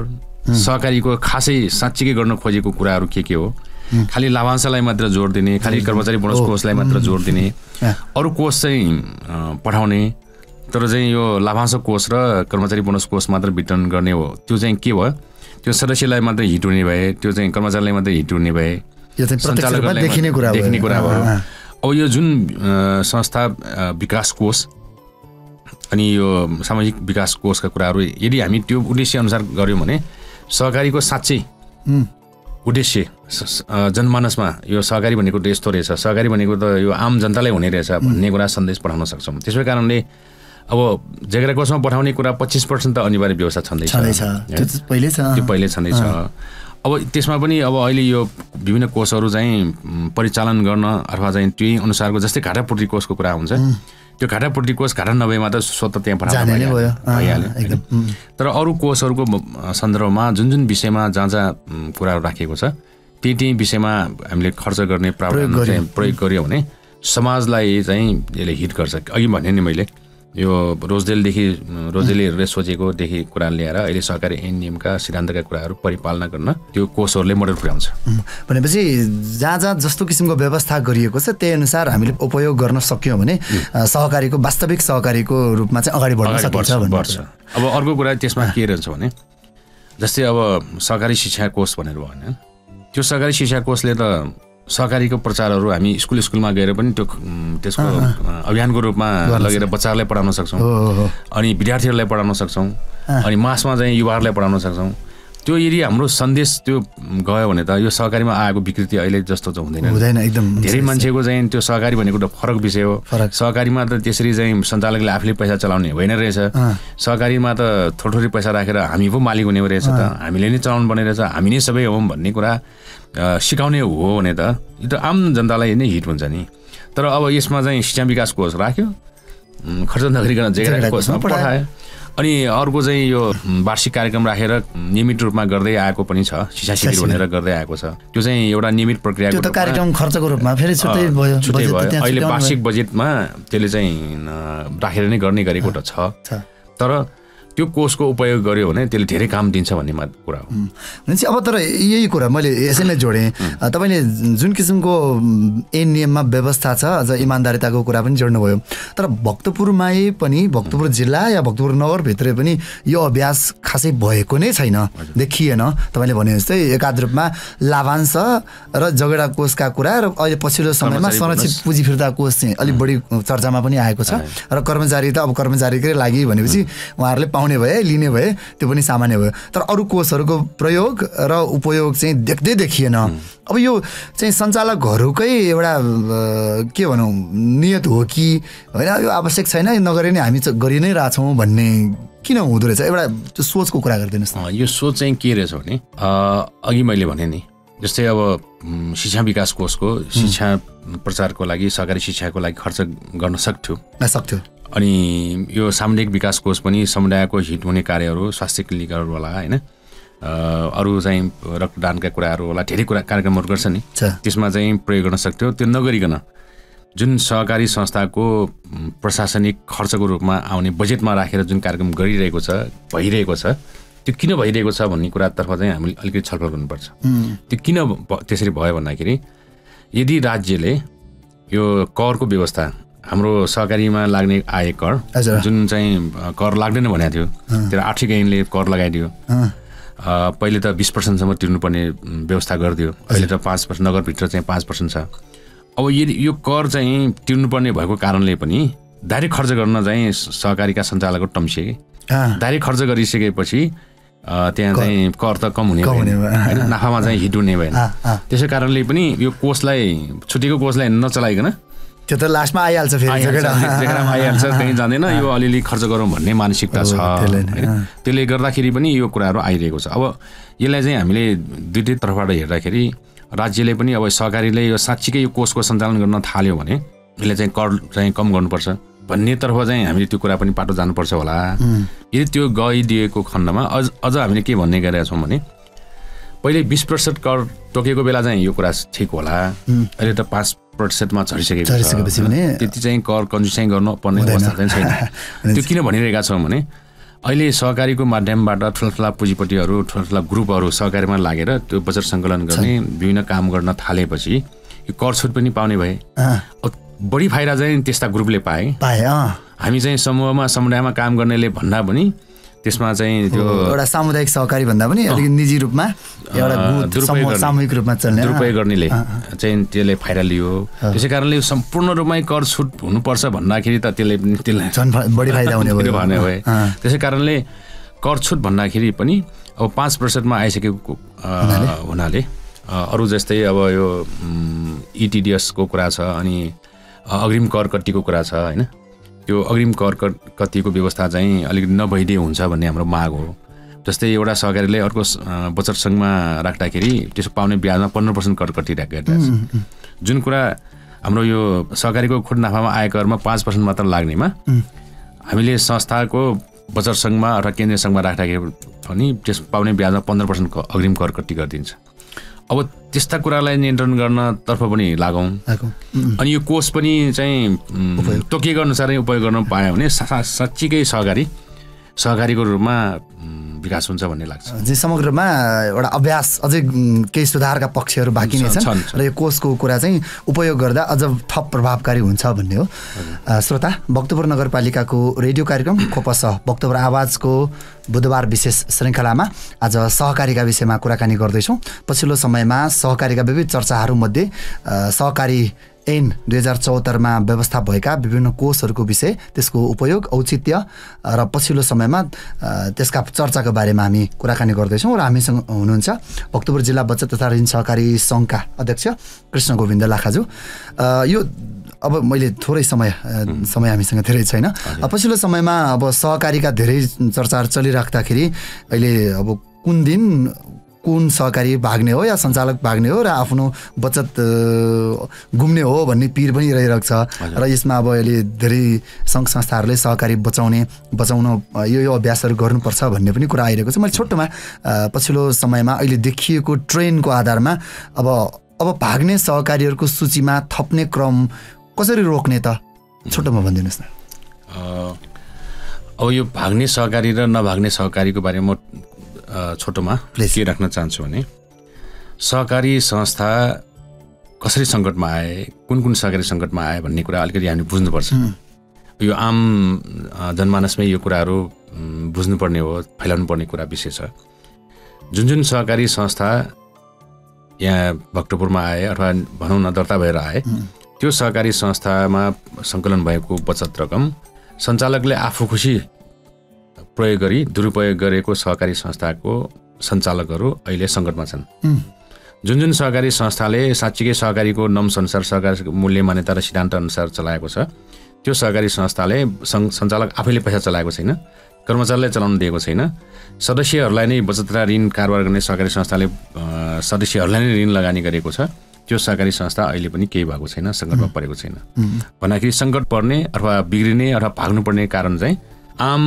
सहकारीको खासै साँच्चीकै गर्न खोजेको कुराहरू के हो, खालि लाभांशलाई मात्र जोड दिने, खालि कर्मचारी बोनस कोषलाई मात्र जोड दिने, अरू कोष चाहिँ पठाउने, तर चाहिँ यो लाभांश कोष र कर्मचारी बोनस कोष मात्र वितरण गर्ने हो। त्यो चाहिँ के भयो, त्यो सदस्यलाई मात्र हिट हुने भए, त्यो चाहिँ कर्मचारीलाई मात्र हिट हुने भए, सञ्चालकलाई देखिने कुरा भयो। अब यो जुन संस्था विकास कोष अनि यो सामाजिक विकास कोषका कुराहरू यदि हामी त्यो उद्देश्य अनुसार गऱ्यौँ भने सहकारीको साँच्चै उद्देश्य जनमानसमा यो सहकारी भनेको त यस्तो रहेछ, सहकारी भनेको त यो आम जनतालाई हुने रहेछ भन्ने कुरा सन्देश पठाउन सक्छौँ। त्यसै कारणले अब जगेरा कोषमा पठाउने कुरा 25% त अनिवार्य व्यवस्था छँदैछ, त्यो पहिले छँदैछ। अब अब त्यसमा पनि अब अहिले यो विभिन्न कोषहरू चाहिँ परिचालन गर्न अथवा चाहिँ त्यही अनुसारको जस्तै घाटापूर्ति कोषको कुरा हुन्छ त्यो घाटापूर्ति कोष घाटा नभएमा त स्वतः त्यहाँ भइहाल्यो तर अरू कोषहरूको सन्दर्भमा जुन विषयमा जहाँ कुराहरू राखिएको छ त्यही विषयमा हामीले खर्च गर्ने प्रावधान चाहिँ प्रयोग गर्यो भने समाजलाई चाहिँ यसले हिट गर्छ। अघि भने नि मैले यो रोजडेलहरूले सोचेकोदेखि कुरा लिएर अहिले सरकारी ऐन नियमका सिद्धान्तका कुराहरू परिपालना गर्न त्यो कोषहरूले मद्दत पुर्याउँछ। भनेपछि जहाँ जस्तो किसिमको व्यवस्था गरिएको छ त्यही अनुसार हामीले उपयोग गर्न सक्यौँ भने सहकारीको वास्तविक सहकारीको रूपमा चाहिँ अगाडि बढ्न सकिन्छ। अब अर्को कुरा त्यसमा के रहन्छ भने जस्तै अब सहकारी शिक्षा कोष भनेर भयो होइन त्यो सहकारी शिक्षा कोषले त सहकारीको प्रचारहरू हामी स्कुलमा गएर पनि त्यसको अभियानको रूपमा लगेर बच्चाहरूलाई पढाउन सक्छौँ अनि विद्यार्थीहरूलाई पढाउन सक्छौँ अनि मासमा चाहिँ युवाहरूलाई पढाउन सक्छौँ। त्यो यदि हाम्रो सन्देश त्यो गयो भने त यो सहकारीमा आएको विकृति अहिले जस्तो चाहिँ हुँदैन। एकदम धेरै मान्छेको चाहिँ त्यो सहकारी भनेको त फरक विषय हो। सहकारीमा त त्यसरी चाहिँ सञ्चालकले आफूले पैसा चलाउने होइन रहेछ। सहकारीमा त थोरै पैसा राखेर हामी पो मालिक हुने रहेछ त हामीले नै चलाउनु पर्ने रहेछ हामी नै सबै हौँ भन्ने कुरा सिकाउने हो भने त यो त आम जनतालाई नै हिट हुन्छ नि। तर अब यसमा चाहिँ शिक्षा विकास कोष राख्यो खर्च नगरिकन जेगा कोषमा पठायो अनि अर्को चाहिँ यो वार्षिक कार्यक्रम राखेर नियमित रूपमा गर्दै आएको पनि छ शिक्षा शिविर भनेर गर्दै आएको छ त्यो चाहिँ एउटा नियमित प्रक्रियाको कार्यक्रम खर्चको रूपमा फेरि छुट्टै भयो। अहिले वार्षिक बजेटमा त्यसले चाहिँ राखेर नै गर्ने गरेको त छ तर त्यो कोषको उपयोग गर्यो भने त्यसले धेरै काम दिन्छ भन्ने कुरा हो। भनेपछि अब तर यही कुरा मैले यसैलाई जोडेँ तपाईँले जुन किसिमको ऐन नियममा व्यवस्था छ अझ इमान्दारिताको कुरा पनि जोड्नुभयो तर भक्तपुरमै पनि भक्तपुर जिल्ला या भक्तपुर नगरभित्रै पनि यो अभ्यास खासै भएको नै छैन देखिएन। तपाईँले भने जस्तै एकाध रूपमा लाभांश र जगेडा कोषका कुरा र अहिले पछिल्लो समयमा संरक्षित पुँजी फिर्ता कोष चाहिँ अलिक बढी चर्चामा पनि आएको छ र कर्मचारी त अब कर्मचारीकै लागि भनेपछि उहाँहरूले पाउने भए लिने भए त्यो पनि सामान्य भयो तर अरू कोषहरूको प्रयोग र उपयोग चाहिँ देख्दै देखिएन। अब यो चाहिँ सञ्चालकहरूकै एउटा के भनौँ नियत हो कि होइन यो आवश्यक छैन नगरे नै हामी गरि नै रहेछौँ भन्ने किन हुँदो रहेछ एउटा त्यो सोचको कुरा गरिदिनुहोस् न। यो सोच चाहिँ के रहेछ भने अघि मैले भने नि जस्तै अब शिक्षा विकास कोषको शिक्षा प्रचारको लागि सरकारी शिक्षाको लागि खर्च गर्न सक्थ्यो अनि यो सामुदायिक विकास कोष पनि समुदायको हित हुने कार्यहरू स्वास्थ्य क्लिनिकहरू होला होइन अरू चाहिँ रक्तदानका कुराहरू होला धेरै कार्यक्रमहरू गर्छ नि त्यसमा चाहिँ प्रयोग गर्न सक्थ्यो। त्यो नगरिकन जुन सहकारी संस्थाको प्रशासनिक खर्चको रूपमा आउने बजेटमा राखेर जुन कार्यक्रम गरिरहेको छ भइरहेको छ त्यो किन भइरहेको छ भन्ने कुरातर्फ चाहिँ हामीले अलिकति छलफल गर्नुपर्छ। त्यो किन त्यसरी भयो भन्दाखेरि यदि राज्यले यो करको व्यवस्था हाम्रो सहकारीमा लाग्ने आय कर जुन चाहिँ कर लाग्दैन भनेको थियो त्यो आर्थिक ऐनले कर लगाइदियो पहिले त 20% तिर्नुपर्ने व्यवस्था गरिदियो अहिले त 5% नगरभित्र चाहिँ 5% छ। अब यो कर चाहिँ तिर्नुपर्ने भएको कारणले पनि डाइरेक्ट खर्च गर्न चाहिँ सहकारीका सञ्चालकहरू टम्सिए डाइरेक्ट खर्च गरिसकेपछि त्यहाँ चाहिँ कर त कम हुने होइन नाफामा चाहिँ हिट हुने भएन त्यसै कारणले पनि यो कोषलाई छुटेको कोषलाई नचलाइकन त्यो त लास्टमा आइहाल्छ जेग्रामा आइहाल्छ कहीँ जाँदैन यो अलिअलि खर्च गरौँ भन्ने मानसिकता छ त्यसले गर्दाखेरि पनि यो कुराहरू आइरहेको छ। अब यसलाई चाहिँ हामीले दुईटै तर्फबाट हेर्दाखेरि राज्यले पनि अब सहकारीले यो साँच्चीकै यो कोषको सञ्चालन गर्न थाल्यो भने यसले चाहिँ कर चाहिँ कम गर्नुपर्छ भन्नेतर्फ चाहिँ हामीले त्यो कुरा पनि पाटो जानुपर्छ होला। यदि त्यो गइदिएको खण्डमा अझ हामीले के भन्ने गरेका छौँ भने पहिले 20% कर तोकेको बेला चाहिँ यो कुरा ठिक होला अहिले त 5%मा झरिसकेको छ त्यति चाहिँ कर कन्जुसाइ गर्नुपर्ने अवस्था चाहिँ छैन। त्यो किन भनिरहेका छौँ भने अहिले सहकारीको माध्यमबाट ठुल्ठुला पुँजीपतिहरू ठुल्ठुला ग्रुपहरू सहकारीमा लागेर त्यो बजेट सङ्कलन गर्ने विभिन्न काम गर्न थालेपछि यो कर छुट पनि पाउने भए बढी फाइदा चाहिँ त्यस्ता ग्रुपले पाए हामी चाहिँ समुदायमा काम गर्नेले भन्दा पनि त्यसमा चाहिँ त्यो एउटा सामुदायिक सहकारी भन्दा पनि अलिकति निजी रूपमा एउटा सामूहिक रूपमा चल्ने दुरुपयोग गर्नेले चाहिँ त्यसले फाइदा लियो त्यसै कारणले सम्पूर्ण रूपमै कर छुट हुनुपर्छ भन्दाखेरि त त्यसलाई झन् बढी फाइदा हुने भए त्यसै कारणले कर छुट भन्दाखेरि पनि अब 5%मा आइसकेको हुनाले अरू जस्तै अब यो इटिडिएसको कुरा छ अनि अग्रिम कर कट्टीको कुरा छ होइन त्यो अग्रिम कर कट्टीको व्यवस्था चाहिँ अलिकति नभइदिए हुन्छ भन्ने हाम्रो माग हो। जस्तै एउटा सहकारीले अर्को बचत सङ्घमा राख्दाखेरि त्यसको पाउने ब्याजमा 15% कर कटिरहेको छ। जुन कुरा हाम्रो यो सहकारीको खुद नाफामा आयकरमा 5% मात्र लाग्नेमा हामीले संस्थाको बचत सङ्घमा अथवा केन्द्रीय सङ्घमा राख्दाखेरि पनि त्यस पाउने ब्याजमा 15% अग्रिम कर कट्टी गरिदिन्छ। अब त्यस्ता कुरालाई नियन्त्रण गर्नतर्फ पनि लागौँ अनि यो कोष पनि चाहिँ तोकिएको अनुसारै उपयोग गर्न पायो भने साँच्चीकै सहकारीको रूपमा विकास हुन्छ भन्ने लाग्छ। समग्रमा एउटा अभ्यास अझै केही सुधारका पक्षहरू बाँकी नै छन् र यो कोषको कुरा चाहिँ उपयोग गर्दा अझ थप प्रभावकारी हुन्छ भन्ने हो। श्रोता, भक्तपुर नगरपालिकाको रेडियो कार्यक्रम खोपस भक्तपुर आवाजको बुधबार विशेष श्रृङ्खलामा आज सहकारीका विषयमा कुराकानी गर्दैछौँ। पछिल्लो समयमा सहकारीका विविध चर्चाहरूमध्ये सहकारी ऐन 2074मा व्यवस्था भएका विभिन्न कोषहरूको विषय, त्यसको उपयोग, औचित्य र पछिल्लो समयमा त्यसका चर्चाको बारेमा हामी कुराकानी गर्दैछौँ र हामीसँग हुनुहुन्छ भक्तपुर जिल्ला बचत तथा ऋण सहकारी सङ्घका अध्यक्ष कृष्ण गोविन्द लाखाजु। यो अब मैले थोरै समय हामीसँग धेरै छैन। पछिल्लो समयमा अब सहकारीका धेरै चर्चाहरू चलिराख्दाखेरि अहिले अब कुन दिन कुन सहकारी भाग्ने हो या सञ्चालक भाग्ने हो र आफ्नो बचत गुम्ने हो भन्ने पिर पनि रहिरहेको छ र यसमा अब अहिले धेरै सङ्घ संस्थाहरूले सहकारी बचाउन यो अभ्यासहरू गर्नुपर्छ भन्ने पनि कुरा आइरहेको छ। मैले छोटोमा पछिल्लो समयमा अहिले देखिएको ट्रेन्डको आधारमा अब भाग्ने सहकारीहरूको सूचीमा थप्ने क्रम कसरी रोक्ने त छोटोमा भनिदिनुहोस् न। अब यो भाग्ने सहकारी र नभाग्ने सहकारीको बारेमा छोटोमा के राख्न चाहन्छु भने सहकारी संस्था कसरी सङ्कटमा आए, कुन सहकारी सङ्कटमा आए भन्ने कुरा अलिकति हामीले बुझ्नुपर्छ। यो आम जनमानसमै यो कुराहरू बुझ्नुपर्ने हो, फैलाउनु पर्ने कुरा विषय छ। जुन सहकारी संस्था यहाँ भक्तपुरमा आए अथवा भनौँ न दर्ता भएर आए, त्यो सहकारी संस्थामा सङ्कलन भएको बचत रकम सञ्चालकले आफू खुसी प्रयोग गरी दुरुपयोग गरेको सहकारी संस्थाको सञ्चालकहरू अहिले सङ्कटमा छन्। जुन सहकारी संस्थाले साँच्चीकै सहकारीको नम्स अनुसार सहकारी मूल्य मान्यता र सिद्धान्त अनुसार चलाएको छ, त्यो सहकारी संस्थाले सञ्चालक आफैले पैसा चलाएको छैन, कर्मचारीलाई चलाउन दिएको छैन, सदस्यहरूलाई नै बचत तथा ऋण कारोबार गर्ने सहकारी संस्थाले सदस्यहरूलाई नै ऋण लगानी गरेको छ। त्यो सहकारी संस्था अहिले पनि केही भएको छैन, सङ्कटमा परेको छैन। भन्दाखेरि सङ्कट पर्ने अथवा बिग्रिने अथवा भाग्नुपर्ने कारण चाहिँ आम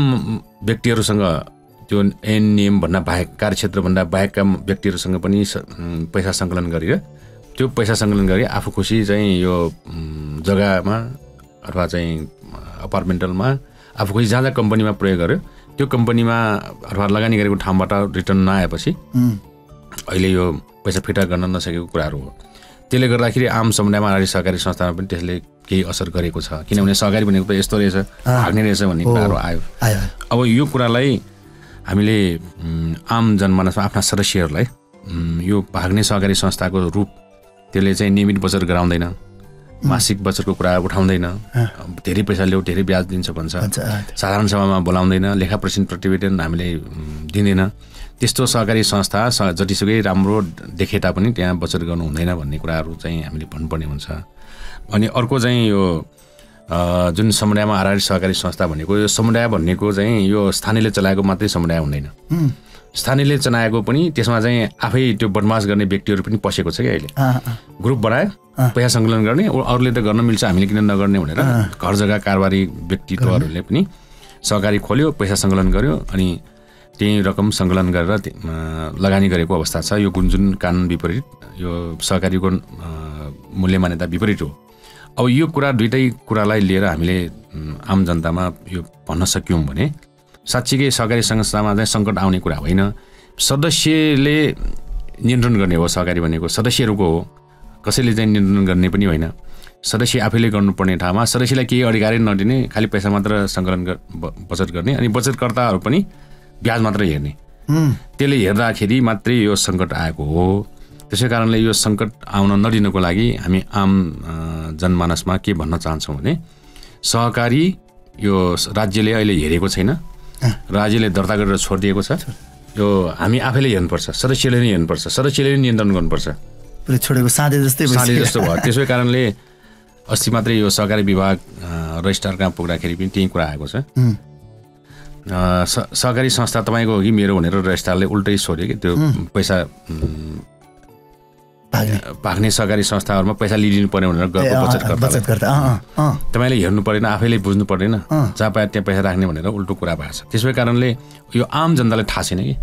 व्यक्तिहरूसँग त्यो ऐन नियमभन्दा बाहेक, कार्यक्षेत्रभन्दा बाहेकका व्यक्तिहरूसँग पनि पैसा सङ्कलन गरेर त्यो पैसा सङ्कलन गरी आफू खुसी चाहिँ यो जग्गामा अथवा चाहिँ अपार्टमेन्टलमा आफू खुसी जहाँ कम्पनीमा प्रयोग गर्यो, त्यो कम्पनीमा अथवा लगानी गरेको ठाउँबाट रिटर्न नआएपछि अहिले यो पैसा फिर्ता गर्न नसकेको कुराहरू हो। त्यसले गर्दाखेरि आम समुदायमा अगाडि सहकारी संस्थामा पनि त्यसले केही असर गरेको छ। किनभने सहकारी भनेको त यस्तो रहेछ, भाग्ने रहेछ भन्ने कुराहरू आयो। अब यो कुरालाई हामीले आम जनमानसमा आफ्ना सदस्यहरूलाई यो भाग्ने सहकारी संस्थाको रूप त्यसले चाहिँ नियमित बचत गराउँदैन, मासिक बचतको कुरा उठाउँदैन, धेरै पैसा ल्याऊ धेरै ब्याज दिन्छ भन्छ, साधारण सभामा बोलाउँदैन, लेखा प्रश्न प्रतिवेदन हामीले दिँदैन। त्यस्तो सहकारी संस्था जतिसुकै राम्रो देखे तापनि त्यहाँ बचत गर्नु हुँदैन भन्ने कुराहरू चाहिँ हामीले भन्नुपर्ने हुन्छ। अनि अर्को चाहिँ यो जुन समुदायमा आधारित सहकारी संस्था भनेको, यो समुदाय भनेको चाहिँ यो स्थानीयले चलाएको मात्रै समुदाय हुँदैन। स्थानीयले चलाएको पनि त्यसमा चाहिँ आफै त्यो बदमास गर्ने व्यक्तिहरू पनि पसेको छ कि अहिले। ग्रुप बनायो, पैसा सङ्कलन गर्ने, अरूले त गर्न मिल्छ हामीले किन नगर्ने भनेर घर जग्गा कारोबारी व्यक्तित्वहरूले पनि सहकारी खोल्यो, पैसा सङ्कलन गर्यो अनि त्यही रकम सङ्कलन गरेर लगानी गरेको अवस्था छ। यो जुन कानुन विपरीत, यो सहकारीको मूल्य मान्यता विपरीत हो। अब यो कुरा दुइटै कुरालाई लिएर हामीले आम जनतामा यो भन्न सक्यौँ भने साँच्चीकै सहकारी संस्थामा चाहिँ सङ्कट आउने कुरा होइन, सदस्यले नियन्त्रण गर्ने हो। सहकारी भनेको सदस्यहरूको हो, कसैले चाहिँ नियन्त्रण गर्ने पनि होइन। सदस्य आफैले गर्नुपर्ने ठाउँमा सदस्यलाई केही अधिकारै नदिने, खालि पैसा मात्र सङ्कलन बचत गर्ने अनि बचतकर्ताहरू पनि ब्याज मात्र हेर्ने। त्यसले हेर्दाखेरि मात्रै यो सङ्कट आएको हो। त्यसै कारणले यो सङ्कट आउन नदिनको लागि हामी आम जनमानसमा के भन्न चाहन्छौँ भने सहकारी यो राज्यले अहिले हेरेको छैन, राज्यले दर्ता गरेर छोडिदिएको छ। यो हामी आफैले हेर्नुपर्छ, सदस्यले नै हेर्नुपर्छ, सदस्यले नै नियन्त्रण गर्नुपर्छ। छोडेको साँधे जस्तो भयो। त्यसै कारणले अस्ति मात्रै यो सहकारी विभाग रजिस्ट्रार कहाँ पुग्दाखेरि पनि त्यही कुरा आएको छ। सहकारी संस्था तपाईँको हो कि मेरो भनेर रजिस्ट्रारले उल्टै सोध्यो कि त्यो पैसा भाग्ने सहकारी संस्थाहरूमा पैसा लिइदिनु पर्ने भनेर गएको बचतकर्ता तपाईँले हेर्नु परेन, आफैले बुझ्नु पर्दैन, जहाँ पाए त्यहाँ पैसा राख्ने भनेर उल्टो कुरा भएको छ। त्यसै कारणले यो आम जनतालाई थाहा छैन कि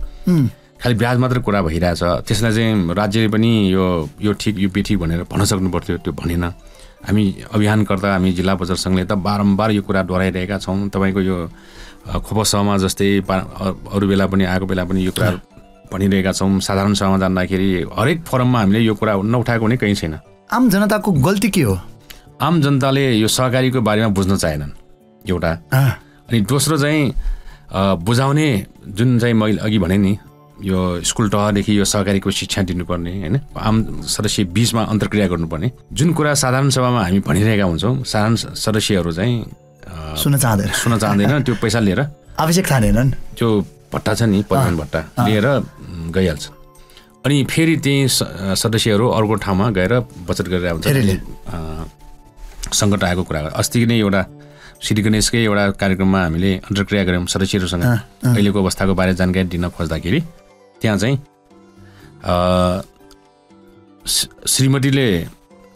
खालि ब्याज मात्र कुरा भइरहेछ। त्यसलाई चाहिँ राज्यले पनि यो ठिक यो बेठिक भनेर भन्न सक्नु पर्थ्यो, त्यो भनेन। हामी अभियानकर्ता, हामी जिल्ला बजार सङ्घले त बारम्बार यो कुरा दोहोऱ्याइरहेका छौँ। तपाईँको यो खोपसभामा जस्तै अरू बेला पनि आएको बेला पनि यो कुरा भनिरहेका छौँ। साधारण सभामा जाँदाखेरि हरेक फोरममा हामीले यो कुरा नउठाएको पनि कहीँ छैन। आम जनताको गल्ती के हो? आम जनताले यो सहकारीको बारेमा बुझ्न चाहेनन् एउटा, अनि दोस्रो चाहिँ बुझाउने जुन चाहिँ मैले अघि भने नि यो स्कुल तहदेखि यो सहकारीको शिक्षा दिनुपर्ने होइन, आम सदस्य बीचमा अन्तर्क्रिया गर्नुपर्ने जुन कुरा साधारण सभामा हामी भनिरहेका हुन्छौँ, साधारण सदस्यहरू चाहिँ सुन्न चाहँदैन। त्यो पैसा लिएर आवश्यक ठानेनन्, त्यो भट्टा छ नि परिवहन भट्टा लिएर गइहाल्छ। अनि फेरि त्यही सदस्यहरू अर्को ठाउँमा गएर बचत गरेर हुन्छ। सङ्कट आएको कुरा अस्ति नै एउटा श्री गणेशकै एउटा कार्यक्रममा हामीले अन्तर्क्रिया गऱ्यौँ सदस्यहरूसँग अहिलेको अवस्थाको बारे जानकारी दिन खोज्दाखेरि त्यहाँ चाहिँ श्रीमतीले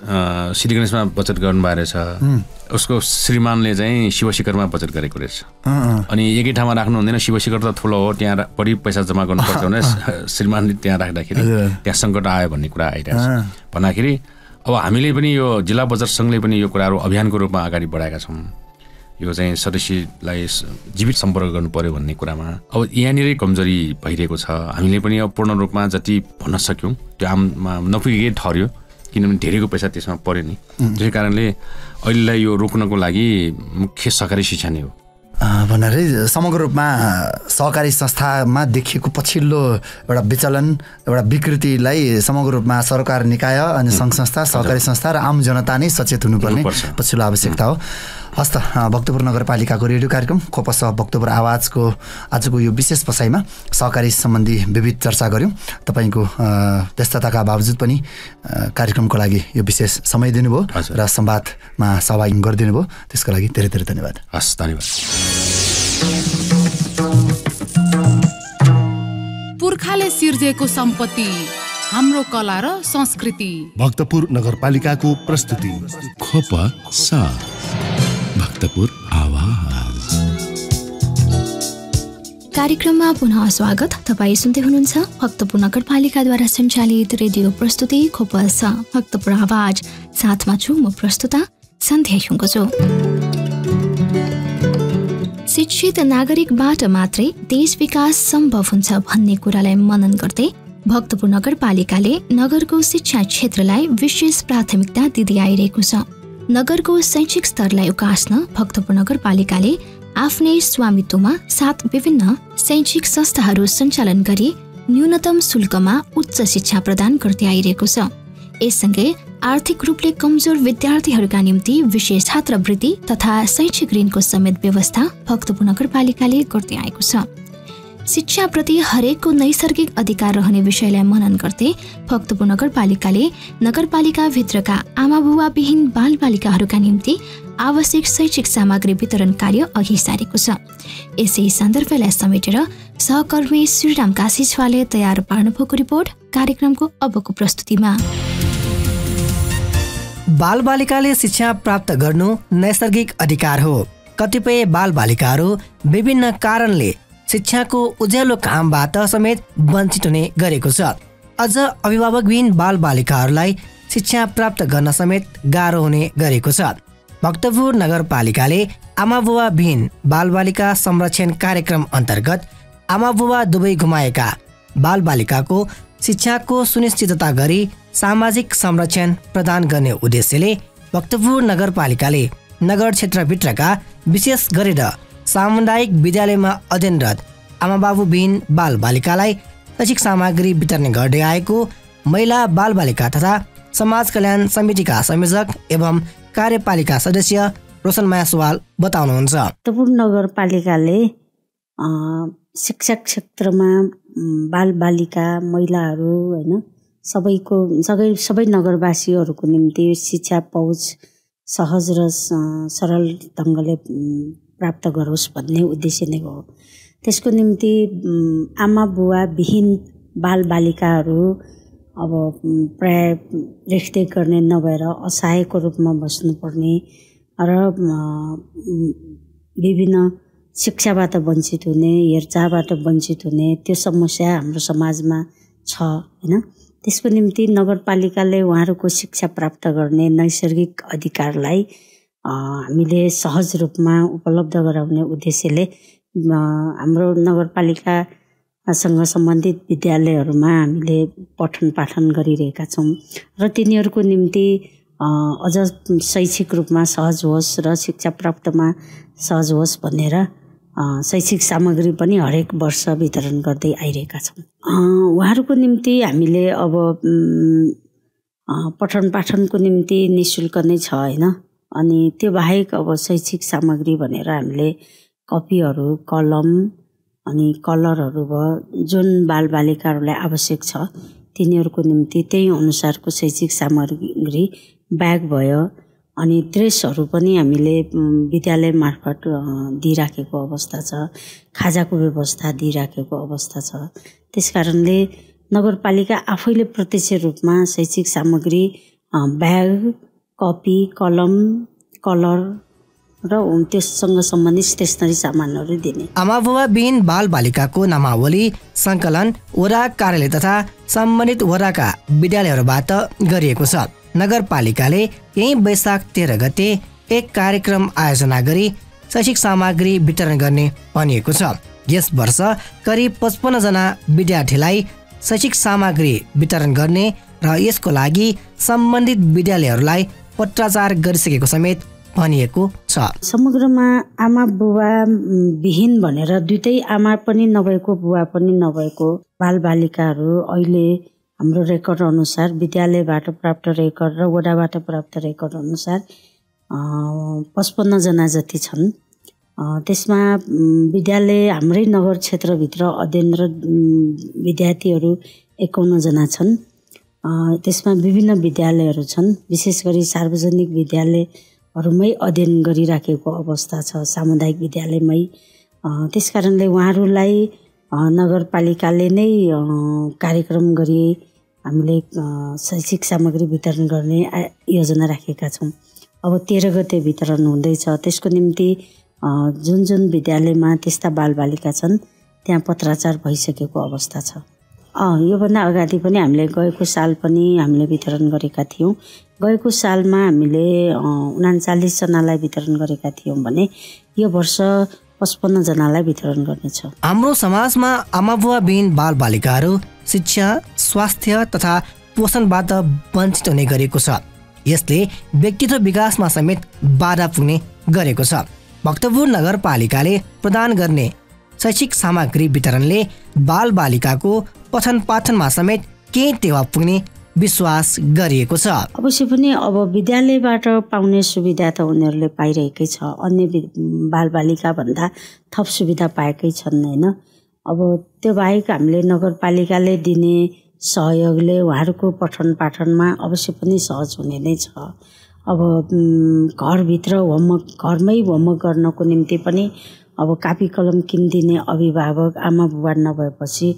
श्री गणेशमा बचत गर्नुभएको रहेछ, उसको श्रीमानले चाहिँ शिवशिखरमा बचत गरेको रहेछ। अनि एकै ठाउँमा राख्नु हुँदैन, शिवशिखर त ठुलो हो, त्यहाँ बढी पैसा जम्मा गर्नुपर्छ भने श्रीमानले त्यहाँ राख्दाखेरि त्यहाँ सङ्कट आयो भन्ने कुरा आइरहेको छ। भन्दाखेरि अब हामीले पनि यो जिल्ला बजार सङ्घले पनि यो कुराहरू अभियानको रूपमा अगाडि बढाएका छौँ। यो चाहिँ सदस्यलाई जीवित सम्पर्क गर्नु पर्यो भन्ने कुरामा अब यहाँनिरै कमजोरी भइरहेको छ। हामीले पनि अब पूर्ण रूपमा जति भन्न सक्यौँ त्यो आममा नपुगेकै ठहर्यो, किनभने धेरैको पैसा त्यसमा पर्यो नि। त्यसै कारणले अहिलेलाई यो रोक्नको लागि मुख्य सहकारी शिक्षा नै हो भन्नाले समग्र रूपमा सहकारी संस्थामा देखिएको पछिल्लो एउटा विचलन, एउटा विकृतिलाई समग्र रूपमा सरकार निकाय अनि सङ्घ संस्था, सहकारी संस्था र आम जनता नै सचेत हुनुपर्ने पछिल्लो आवश्यकता हो। हस्त भक्तपुर नगरपालिकाको रेडियो कार्यक्रम खोपस भक्तपुर आवाजको आजको यो विशेष बसाइमा सहकारी सम्बन्धी विविध चर्चा गऱ्यौँ। तपाईँको व्यस्तताका बावजुद पनि कार्यक्रमको लागि यो विशेष समय दिनुभयो र संवादमा सहभागी गरिदिनु भयो, त्यसको लागि धेरै धेरै धन्यवाद। हस्, धन्यवाद। पुर्खाले सिर्जेको सम्पत्ति, हाम्रो कला र संस्कृति। भक्तपुर नगरपालिकाको प्रस्तुति खोप सा भक्तपुर आवाज। कार्यक्रममा पुनः स्वागत। तपाईँ सुन्दै हुनुहुन्छ भक्तपुर नगरपालिकाद्वारा सञ्चालित रेडियो प्रस्तुति खोप सा भक्तपुर आवाज। साथमा छु म प्रस्तुता सन्ध्या छु। शिक्षित नागरिकबाट मात्रै देश विकास सम्भव हुन्छ भन्ने कुरालाई मनन गर्दै भक्तपुर नगरपालिकाले नगरको शिक्षा क्षेत्रलाई विशेष प्राथमिकता दिँदै आइरहेको छ। नगरको शैक्षिक स्तरलाई उकास्न भक्तपुर नगरपालिकाले आफ्नै स्वामित्वमा 7 विभिन्न शैक्षिक संस्थाहरू सञ्चालन गरी न्यूनतम शुल्कमा उच्च शिक्षा प्रदान गर्दै आइरहेको छ। यससँगै आर्थिक रूपले कमजोर विद्यार्थीहरूका निम्ति विशेष छात्रवृत्ति तथा शैक्षिक ऋणको समेत व्यवस्था भक्तपुर नगरपालिकाले गर्दै आएको छ। शिक्षाप्रति हरेकको नैसर्गिक अधिकार रहने विषयलाई मनन गर्दै भक्तपुर नगरपालिकाले नगरपालिकाभित्रका आमाबुवाविहीन बालबालिकाहरूका निम्ति आवश्यक शैक्षिक सामग्री वितरण कार्य अघि सारेको छ। यसै सन्दर्भलाई समेटेर सहकर्मी श्रीराम काशीछ्वाले तयार पार्नुभएको रिपोर्ट कार्यक्रमको अबको प्रस्तुतिमा। बालबालिकाले शिक्षा प्राप्त गर्नु नैसर्गिक अधिकार हो। कतिपय बालबालिकाहरू विभिन्न कारणले शिक्षाको उज्यालो कामबाट समेत वञ्चित हुने गरेको छ। अझ अभिभावकविहीन बालबालिकाहरूलाई शिक्षा प्राप्त गर्न समेत गाह्रो हुने गरेको छ। भक्तपुर नगरपालिकाले आमाबुवाविहीन बालबालिका संरक्षण कार्यक्रम अन्तर्गत आमाबुवा दुवै गुमाएका बालबालिकाको शिक्षाको सुनिश्चितता गरी सामाजिक संरक्षण प्रदान गर्ने उद्देश्यले भक्तपुर नगरपालिकाले नगर क्षेत्रभित्रका विशेष गरेर सामुदायिक विद्यालयमा अध्ययनरत आमाबाबुविहीन बालबालिकालाई शैक्षिक सामग्री वितरण गर्दै आएको महिला बालबालिका तथा समाज कल्याण समितिका संयोजक एवं कार्यपालिका सदस्य रोशनमाया सुवाल बताउनुहुन्छ। भक्तपुर नगरपालिकाले शिक्षा क्षेत्रमा बालबालिका महिलाहरू हैन सबै नगरवासीहरूको निम्ति शिक्षा पहुँच सहज र सरल ढङ्गले प्राप्त गरोस् भन्ने उद्देश्य नै हो। त्यसको निम्ति आमा बुवा विहीन बालबालिकाहरू अब प्राय रेखदेख गर्ने नभएर असहायको रूपमा बस्नुपर्ने र विभिन्न शिक्षाबाट वञ्चित हुने, हेरचाहबाट वञ्चित हुने त्यो समस्या हाम्रो समाजमा छ हैन। त्यसको निम्ति नगरपालिकाले उहाँहरूको शिक्षा प्राप्त गर्ने नैसर्गिक अधिकारलाई हामीले सहज रूपमा उपलब्ध गराउने उद्देश्यले हाम्रो नगरपालिकासँग सम्बन्धित विद्यालयहरूमा हामीले पठन पाठन गरिरहेका छौँ र तिनीहरूको निम्ति अझ शैक्षिक रूपमा सहज होस् र शिक्षा प्राप्तमा सहज होस् भनेर शैक्षिक सामग्री पनि हरेक वर्ष वितरण गर्दै आइरहेका छौँ। उहाँहरूको निम्ति हामीले अब पठन पाठनको निम्ति निःशुल्क नै छ हैन। अनि त्यो बाहेक अब शैक्षिक सामग्री भनेर हामीले कपीहरू, कलम अनि कलरहरू भयो जुन बालबालिकाहरूलाई आवश्यक छ तिनीहरूको निम्ति त्यही अनुसारको शैक्षिक सामग्री, ब्याग भयो अनि ड्रेसहरू पनि हामीले विद्यालय मार्फत दिइराखेको अवस्था छ, खाजाको व्यवस्था दिइराखेको अवस्था छ। त्यसकारणले नगरपालिका आफैले प्रत्यक्ष रूपमा शैक्षिक सामग्री, ब्याग, कपी, कलम, कलर र त्यससँग सम्बन्धित स्टेसनरी सामानहरू दिने। आमाबुवा विहीन बालबालिकाको नामावली सङ्कलन वडा कार्यालय तथा सम्बन्धित वडाका विद्यालयहरूबाट गरिएको छ। नगरपालिकाले यही वैशाख 13 गते एक कार्यक्रम आयोजना गरी शैक्षिक सामग्री वितरण गर्ने भनिएको छ। यस वर्ष करिब 55 जना विद्यार्थीलाई शैक्षिक सामग्री वितरण गर्ने र यसको लागि सम्बन्धित विद्यालयहरूलाई पत्राचार गरिसकेको समेत भनिएको छ। समग्रमा आमा बुबा विहीन भनेर दुईटै आमा पनि नभएको बुबा पनि नभएको बालबालिकाहरू अहिले हाम्रो रेकर्ड अनुसार विद्यालयबाट प्राप्त रेकर्ड र वडाबाट प्राप्त रेकर्ड अनुसार 55 जना जति छन्। त्यसमा विद्यालय हाम्रै नगर क्षेत्रभित्र अध्ययनरत विद्यार्थीहरू 51 जना छन्। त्यसमा विभिन्न विद्यालयहरू छन्, विशेष गरी सार्वजनिक विद्यालयहरूमै अध्ययन गरिराखेको अवस्था छ, सामुदायिक विद्यालयमै। त्यसकारणले उहाँहरूलाई नगरपालिकाले नै कार्यक्रम गरी हामीले शैक्षिक सामग्री वितरण गर्ने योजना राखेका छौँ। अब 13 गते वितरण हुँदैछ। त्यसको निम्ति जुन जुन विद्यालयमा त्यस्ता बालबालिका छन् त्यहाँ पत्राचार भइसकेको अवस्था छ। योभन्दा अगाडि पनि हामीले गएको साल पनि हामीले वितरण गरेका थियौँ। गएको सालमा हामीले 39 जनालाई वितरण गरेका थियौँ भने यो वर्ष 55 जनालाई वितरण गर्नेछ। हाम्रो समाजमा आमाबुवा विहीन बालबालिकाहरू शिक्षा, स्वास्थ्य तथा पोषणबाट वञ्चित हुने गरेको छ। यसले व्यक्तित्व विकासमा समेत बाधा पुग्ने गरेको छ। भक्तपुर नगरपालिकाले प्रदान गर्ने शैक्षिक सामग्री वितरणले बालबालिकाको पठन पाठनमा समेत केही टेवा पुग्ने विश्वास गरिएको छ। अवश्य पनि अब विद्यालयबाट पाउने सुविधा त उनीहरूले पाइरहेकै छ, अन्य बालबालिका भन्दा थप सुविधा पाएकै छन् हैन। अब त्यो बाहेक हामीले नगरपालिकाले दिने सहयोगले उहाँहरूको पठन पाठनमा अवश्य पनि सहज हुने नै छ। अब घरभित्र घरमै होमवर्क गर्नको निम्ति पनि अब कापी कलम किनिदिने अभिभावक आमा बुबा नभएपछि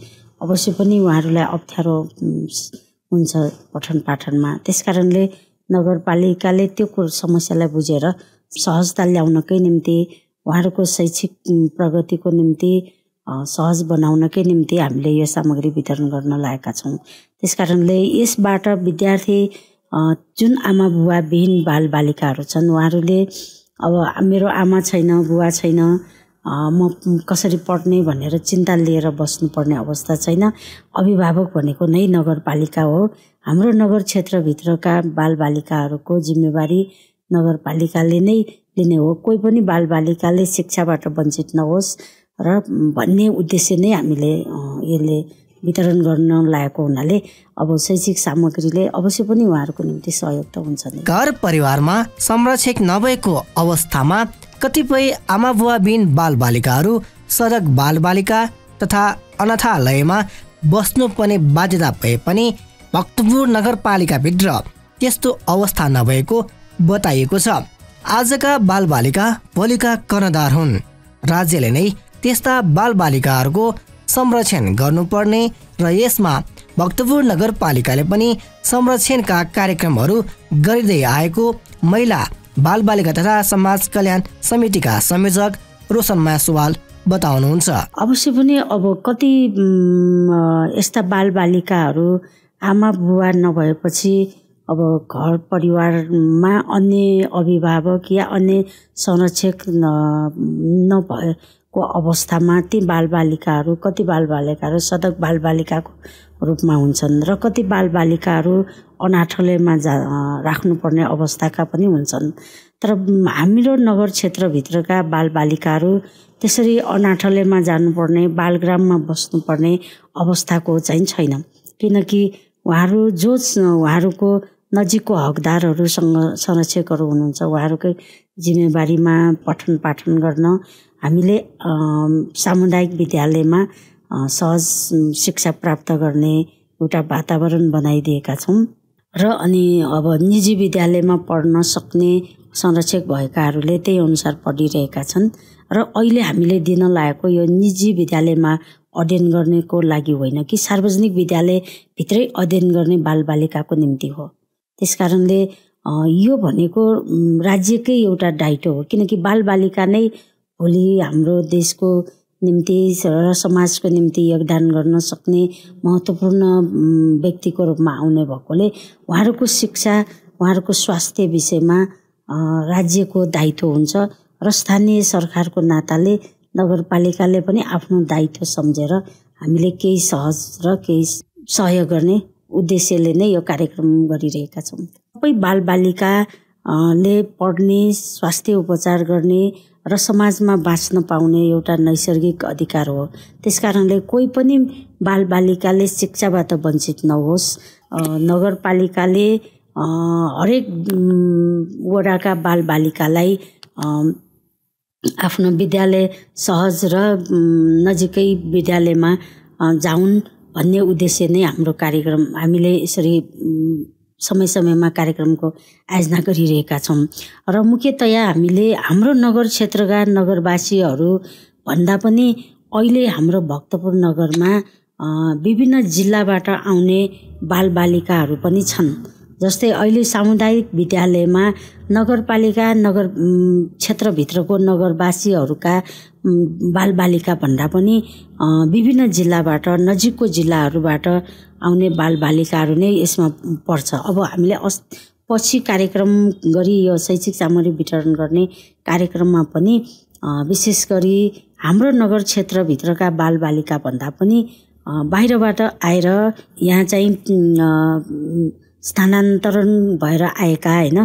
अवश्य पनि उहाँहरूलाई अप्ठ्यारो हुन्छ पठन पाठनमा। त्यसकारणले नगरपालिकाले त्यो समस्यालाई बुझेर सहजता ल्याउनकै निम्ति उहाँहरूको शैक्षिक प्रगतिको निम्ति सहज बनाउनकै निम्ति हामीले यो सामग्री वितरण गर्न लागेका छौँ। त्यसकारणले यसबाट विद्यार्थी जुन आमा बुबा विहीन बालबालिकाहरू छन् उहाँहरूले अब मेरो आमा छैन, बुबा छैन, म कसरी पढ्ने भनेर चिन्ता लिएर बस्नुपर्ने अवस्था छैन। अभिभावक भनेको नै नगरपालिका हो। हाम्रो नगर क्षेत्रभित्रका बालबालिकाहरूको जिम्मेवारी नगरपालिकाले नै लिने हो। कोही पनि बालबालिकाले शिक्षाबाट वञ्चित नहोस् र भन्ने उद्देश्य नै हामीले यसले वितरण गर्न लागेको हुनाले अब शैक्षिक सामग्रीले अवश्य पनि उहाँहरूको निम्ति सहयोग त हुन्छ नै। घर परिवारमा संरक्षक नभएको अवस्थामा कतिपय आमाबुवा विहीन बालबालिकाहरू सडक बालबालिका तथा अनाथालयमा बस्नुपर्ने बाध्यता भए पनि भक्तपुर नगरपालिकाभित्र त्यस्तो अवस्था नभएको बताइएको छ। आजका बालबालिका भोलिका कर्णधार हुन्। राज्यले नै त्यस्ता बालबालिकाहरूको संरक्षण गर्नुपर्ने र यसमा भक्तपुर नगरपालिकाले पनि संरक्षणका कार्यक्रमहरू गरिँदै आएको महिला बालबालिका तथा समाज कल्याण समितिका संयोजक रोशनमाया सुवाल बताउनुहुन्छ। अवश्य पनि अब कति यस्ता बालबालिकाहरू आमा बुवा नभएपछि अब घर परिवारमा अन्य अभिभावक या अन्य संरक्षक नभएको अवस्थामा ती बालबालिकाहरू कति बालबालिकाहरू सडक बालबालिकाको रूपमा हुन्छन् र कति बालबालिकाहरू अनाथालयमा राख्नुपर्ने अवस्थाका पनि हुन्छन्। तर हाम्रो नगर क्षेत्रभित्रका बालबालिकाहरू त्यसरी अनाथालयमा जानुपर्ने बालग्राममा बस्नुपर्ने अवस्थाको चाहिँ छैन, किनकि उहाँहरूको नजिकको हकदारहरूसँग संरक्षकहरू हुनुहुन्छ। उहाँहरूकै जिम्मेवारीमा पठन पाठन गर्न हामीले सामुदायिक विद्यालयमा सहज शिक्षा प्राप्त गर्ने एउटा वातावरण बनाइदिएका छौँ र अनि अब निजी विद्यालयमा पढ्न सक्ने संरक्षक भएकाहरूले त्यही अनुसार पढिरहेका छन्। र अहिले हामीले दिन लागेको यो निजी विद्यालयमा अध्ययन गर्नेको लागि होइन कि सार्वजनिक विद्यालयभित्रै अध्ययन गर्ने बालबालिकाको निम्ति हो। त्यसकारणले यो भनेको राज्यकै एउटा दायित्व हो, किनकि बालबालिका नै भोलि हाम्रो देशको निम्ति र समाजको निम्ति योगदान गर्न सक्ने महत्त्वपूर्ण व्यक्तिको रूपमा आउने भएकोले उहाँहरूको शिक्षा उहाँहरूको स्वास्थ्य विषयमा राज्यको दायित्व हुन्छ र स्थानीय सरकारको नाताले नगरपालिकाले पनि आफ्नो दायित्व सम्झेर हामीले केही सहज र केही सहयोग गर्ने उद्देश्यले नै यो कार्यक्रम गरिरहेका छौँ। सबै बालबालिकाले पढ्ने, स्वास्थ्य उपचार गर्ने र समाजमा बाँच्न पाउने एउटा नैसर्गिक अधिकार हो। त्यसकारणले कोही पनि बालबालिकाले शिक्षाबाट वञ्चित नहोस्। नगरपालिकाले हरेक वडाका बालबालिकालाई आफ्नो विद्यालय सहज र नजिकै विद्यालयमा जाउन् भन्ने उद्देश्य नै हाम्रो कार्यक्रम हामीले यसरी समय समयमा कार्यक्रमको आयोजना गरिरहेका छौँ। र मुख्यतया हामीले हाम्रो नगर क्षेत्रका नगरवासीहरू भन्दा पनि अहिले हाम्रो भक्तपुर नगरमा विभिन्न जिल्लाबाट आउने बालबालिकाहरू पनि छन्। जस्तै अहिले सामुदायिक विद्यालयमा नगरपालिका नगर क्षेत्रभित्रको नगरवासीहरूका बालबालिका भन्दा पनि विभिन्न जिल्लाबाट नजिकको जिल्लाहरूबाट आउने बालबालिकाहरू नै यसमा पर्छ। अब हामीले पछि कार्यक्रम गरी यो शैक्षिक सामग्री वितरण गर्ने कार्यक्रममा पनि विशेष गरी हाम्रो नगर क्षेत्रभित्रका बालबालिका भन्दा पनि बाहिरबाट आएर यहाँ चाहिँ स्थानान्तरण भएर आएका होइन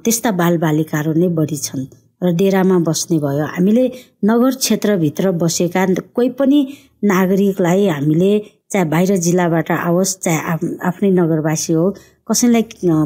त्यस्ता बालबालिकाहरू नै बढी छन् र डेरामा बस्ने भयो। हामीले नगर क्षेत्रभित्र बसेका कोही पनि नागरिकलाई हामीले चाहे बाहिर जिल्लाबाट आओस् चाहे आफ्नै नगरवासी हो कसैलाई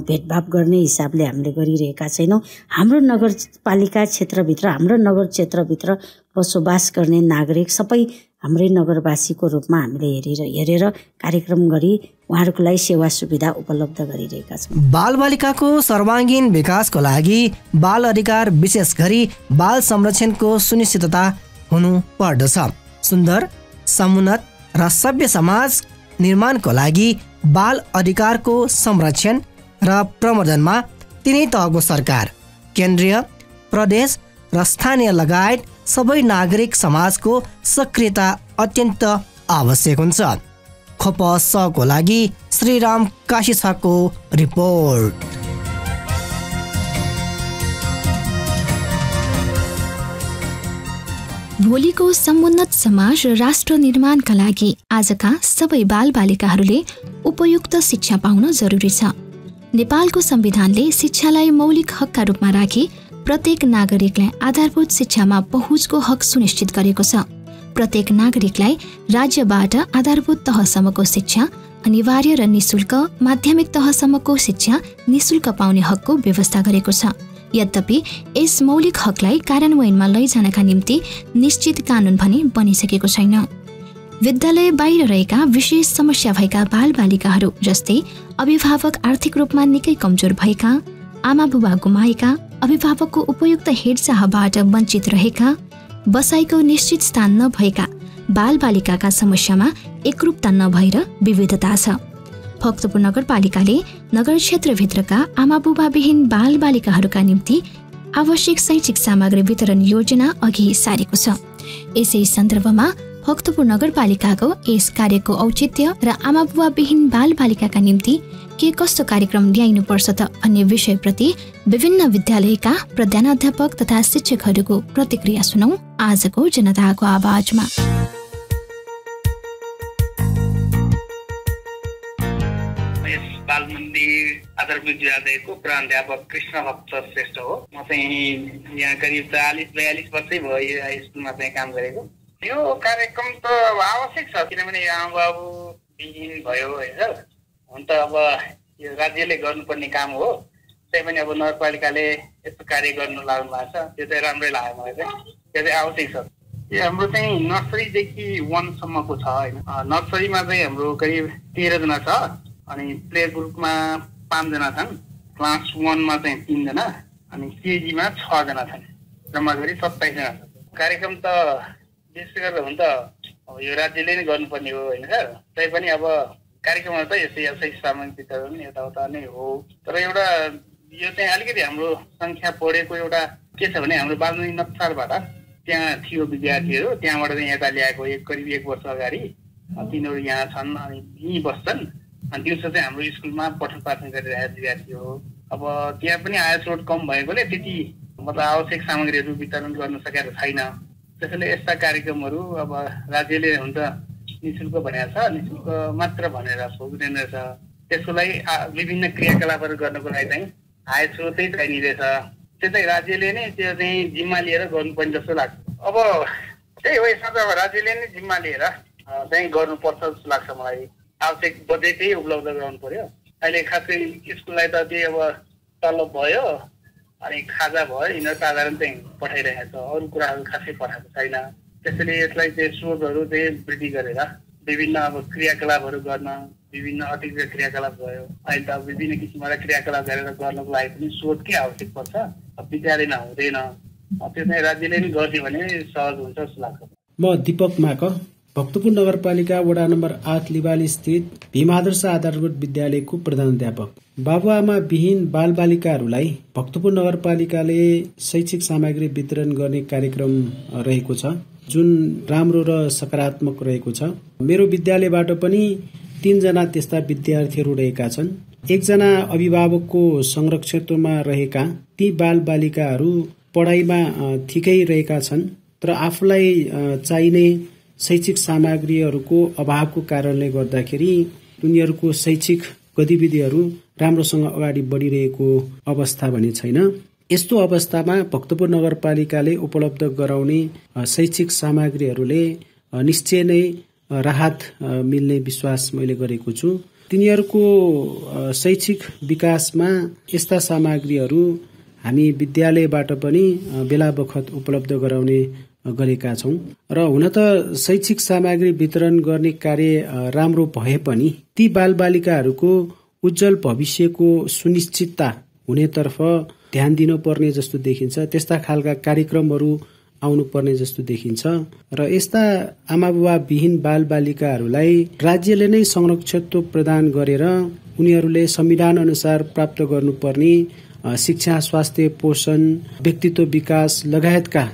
भेदभाव गर्ने हिसाबले हामीले गरिरहेका छैनौँ। हाम्रो नगरपालिका क्षेत्रभित्र हाम्रो नगर क्षेत्रभित्र बसोबास गर्ने नागरिक सबै हाम्रै नगरवासीको रूपमा हामीले हेरेर कार्यक्रम गरी उहाँहरूको लागि सेवा सुविधा उपलब्ध गरिरहेका छौँ। बालबालिकाको सर्वाङ्गीन विकासको लागि बाल अधिकार विशेष गरी बाल संरक्षणको सुनिश्चितता हुनु पर्दछ। सुन्दर, समुन्नत र सभ्य समाज निर्माणको लागि बाल अधिकारको संरक्षण र प्रवर्धनमा तिनै तहको सरकार, केन्द्रीय, प्रदेश र स्थानीय लगायत सबै नागरिक समाजको सक्रियता अत्यन्त आवश्यक हुन्छ। खपसको लागि श्रीराम काशीछको रिपोर्ट। भोलिको समुन्नत समाज र राष्ट्र निर्माणका लागि आजका सबै बालबालिकाहरूले उपयुक्त शिक्षा पाउन जरुरी छ। नेपालको संविधानले शिक्षालाई मौलिक हकका रूपमा राखी प्रत्येक नागरिकलाई आधारभूत शिक्षामा पहुँचको हक सुनिश्चित गरेको छ। प्रत्येक नागरिकलाई राज्यबाट आधारभूत तहसम्मको शिक्षा अनिवार्य र निशुल्क, माध्यमिक तहसम्मको शिक्षा निशुल्क पाउने हकको व्यवस्था गरेको छ। यद्यपि यस मौलिक हकलाई कार्यान्वयनमा लैजानका निम्ति निश्चित कानुन भने बनिसकेको छैन। विद्यालय बाहिर रहेका विशेष समस्या भएका बालबालिकाहरू जस्तै अभिभावक आर्थिक रूपमा निकै कमजोर भएका, आमा बुबा गुमाएका, अभिभावकको उपयुक्त हेरचाहबाट वञ्चित रहेका, बसाइको निश्चित स्थान नभएका बालबालिकाका समस्यामा एकरूपता नभएर विविधता छ। भक्तपुर नगरपालिकाले नगर क्षेत्रभित्रका आमाबुबाविहीन बालबालिकाहरूका निम्ति आवश्यक शैक्षिक सामग्री वितरण योजना अघि सारेको छ। यसै सन्दर्भमा भक्तपुर नगरपालिकाको यस कार्यको औचित्य र आमाबुबाविहीन बालबालिकाका निम्ति के कस्तो कार्यक्रम ल्याइनुपर्छ त अन्य विषयप्रति विभिन्न विद्यालयका प्रधानाध्यापक तथा शिक्षकहरूको प्रतिक्रिया सुनौ आजको जनताको आवाजमा। आदर्श विद्यालयको प्राध्यापक कृष्ण भक्त श्रेष्ठ हो। म चाहिँ यहाँ करिब 40-42 वर्षै भयो यो स्कुलमा चाहिँ काम गरेको। यो कार्यक्रम त आवश्यक छ, किनभने आमाबाबु विहीन भयो होइन सर। हुन त अब यो राज्यले गर्नुपर्ने काम हो, त्यही पनि अब नगरपालिकाले यस्तो कार्य गर्नु लाग्नु भएको छ, त्यो चाहिँ राम्रै लाग्यो मलाई चाहिँ। त्यो चाहिँ आवश्यक छ। यो हाम्रो चाहिँ नर्सरीदेखि 1 सम्मको छ होइन। नर्सरीमा चाहिँ हाम्रो करिब 13 जना छ, अनि प्ले ग्रुपमा 5 जना छन्, क्लास 1 मा चाहिँ 3 जना, अनि केजीमा 6 जना छन्, जम्मा गरी 27 जना छ। कार्यक्रम त विशेष गरेर हुन त यो राज्यले नै गर्नुपर्ने हो होइन सर। तैपनि अब कार्यक्रमहरू त यस्तै शैक्षिक सामग्री वितरण यताउता नै हो। तर एउटा यो चाहिँ अलिकति हाम्रो सङ्ख्या बढेको एउटा के छ भने हाम्रो बालमनी नक्सालबाट त्यहाँ थियो विद्यार्थीहरू, त्यहाँबाट चाहिँ यता ल्याएको करिब 1 वर्ष अगाडि तिनीहरू यहाँ छन् अनि यहीँ बस्छन्। अनि दिउँसो चाहिँ हाम्रो स्कुलमा पठन पाठन गरिरहेको विद्यार्थी हो। अब त्यहाँ पनि आयात लोड कम भएकोले त्यति मतलब आवश्यक सामग्रीहरू वितरण गर्न सकेको छैन। त्यसैले यस्ता कार्यक्रमहरू अब राज्यले हुन्छ निःशुल्क भनेको छ, निःशुल्क मात्र भनेर पुग्दैन रहेछ। त्यसको लागि विभिन्न क्रियाकलापहरू गर्नको लागि चाहिँ आय स्रोतै चाहिने रहेछ। त्यो चाहिँ राज्यले नै त्यो चाहिँ जिम्मा लिएर गर्नुपर्ने जस्तो लाग्छ। अब त्यही हो, यसमा चाहिँ अब राज्यले नै जिम्मा लिएर चाहिँ गर्नुपर्छ जस्तो लाग्छ मलाई। आवश्यक बजेटै उपलब्ध गराउनु पर्यो। अहिले खास गरी स्कुललाई त त्यही अब तलब भयो अनि खाजा भयो, यिनीहरू साधारण चाहिँ पठाइरहेको छ, अरू कुराहरू खासै पठाएको छैन। त्यसैले यसलाई चाहिँ स्रोतहरू चाहिँ वृद्धि गरेर विभिन्न अब क्रियाकलापहरू गर्न, विभिन्न अतिरिक्त क्रियाकलाप भयो। अहिले त विभिन्न किसिमका क्रियाकलाप गरेर गर्नको लागि पनि स्रोतकै आवश्यक पर्छ। विद्यालयमा हुँदैन, त्यो चाहिँ राज्यले नै गरिदियो भने सहज हुन्छ जस्तो लाग्छ। म दीपक माक, भक्तपुर नगरपालिका वडा नम्बर 8 लिबाली स्थित भीम आदर्श आधारभूत विद्यालयको प्रधानाध्यापक। बाबुआमा विहीन बालबालिकाहरूलाई भक्तपुर नगरपालिकाले शैक्षिक सामग्री वितरण गर्ने कार्यक्रम रहेको छ, जुन राम्रो र सकारात्मक रहेको छ। मेरो विद्यालयबाट पनि 3 जना त्यस्ता विद्यार्थीहरू रहेका छन्। 1 जना अभिभावकको संरक्षणमा रहेका ती बालबालिकाहरू पढाइमा ठिकै रहेका छन्, तर आफूलाई चाहिने शैक्षिक सामग्रीहरूको अभावको कारणले गर्दाखेरि उनीहरूको शैक्षिक गतिविधिहरू राम्रोसँग अगाडि बढिरहेको अवस्था भने छैन। यस्तो अवस्थामा भक्तपुर नगरपालिकाले उपलब्ध गराउने शैक्षिक सामग्रीहरूले निश्चय नै राहत मिल्ने विश्वास मैले गरेको छु। तिनीहरूको शैक्षिक विकासमा यस्ता सामग्रीहरू हामी विद्यालयबाट पनि बेला बखत उपलब्ध गराउने गरेका छौं। र हुन त शैक्षिक सामग्री वितरण गर्ने कार्य राम्रो भए पनि ती बालबालिकाहरूको उज्जवल भविष्यको सुनिश्चितता हुनेतर्फ ध्यान दिनुपर्ने जस्तो देखिन्छ। त्यस्ता खालका कार्यक्रमहरू आउनुपर्ने जस्तो देखिन्छ र यस्ता आमाबुबा विहीन बालबालिकाहरूलाई राज्यले नै संरक्षण प्रदान गरेर उनीहरूले संविधान अनुसार प्राप्त गर्नुपर्ने शिक्षा, स्वास्थ्य, पोषण, व्यक्तित्व विकास लगायतका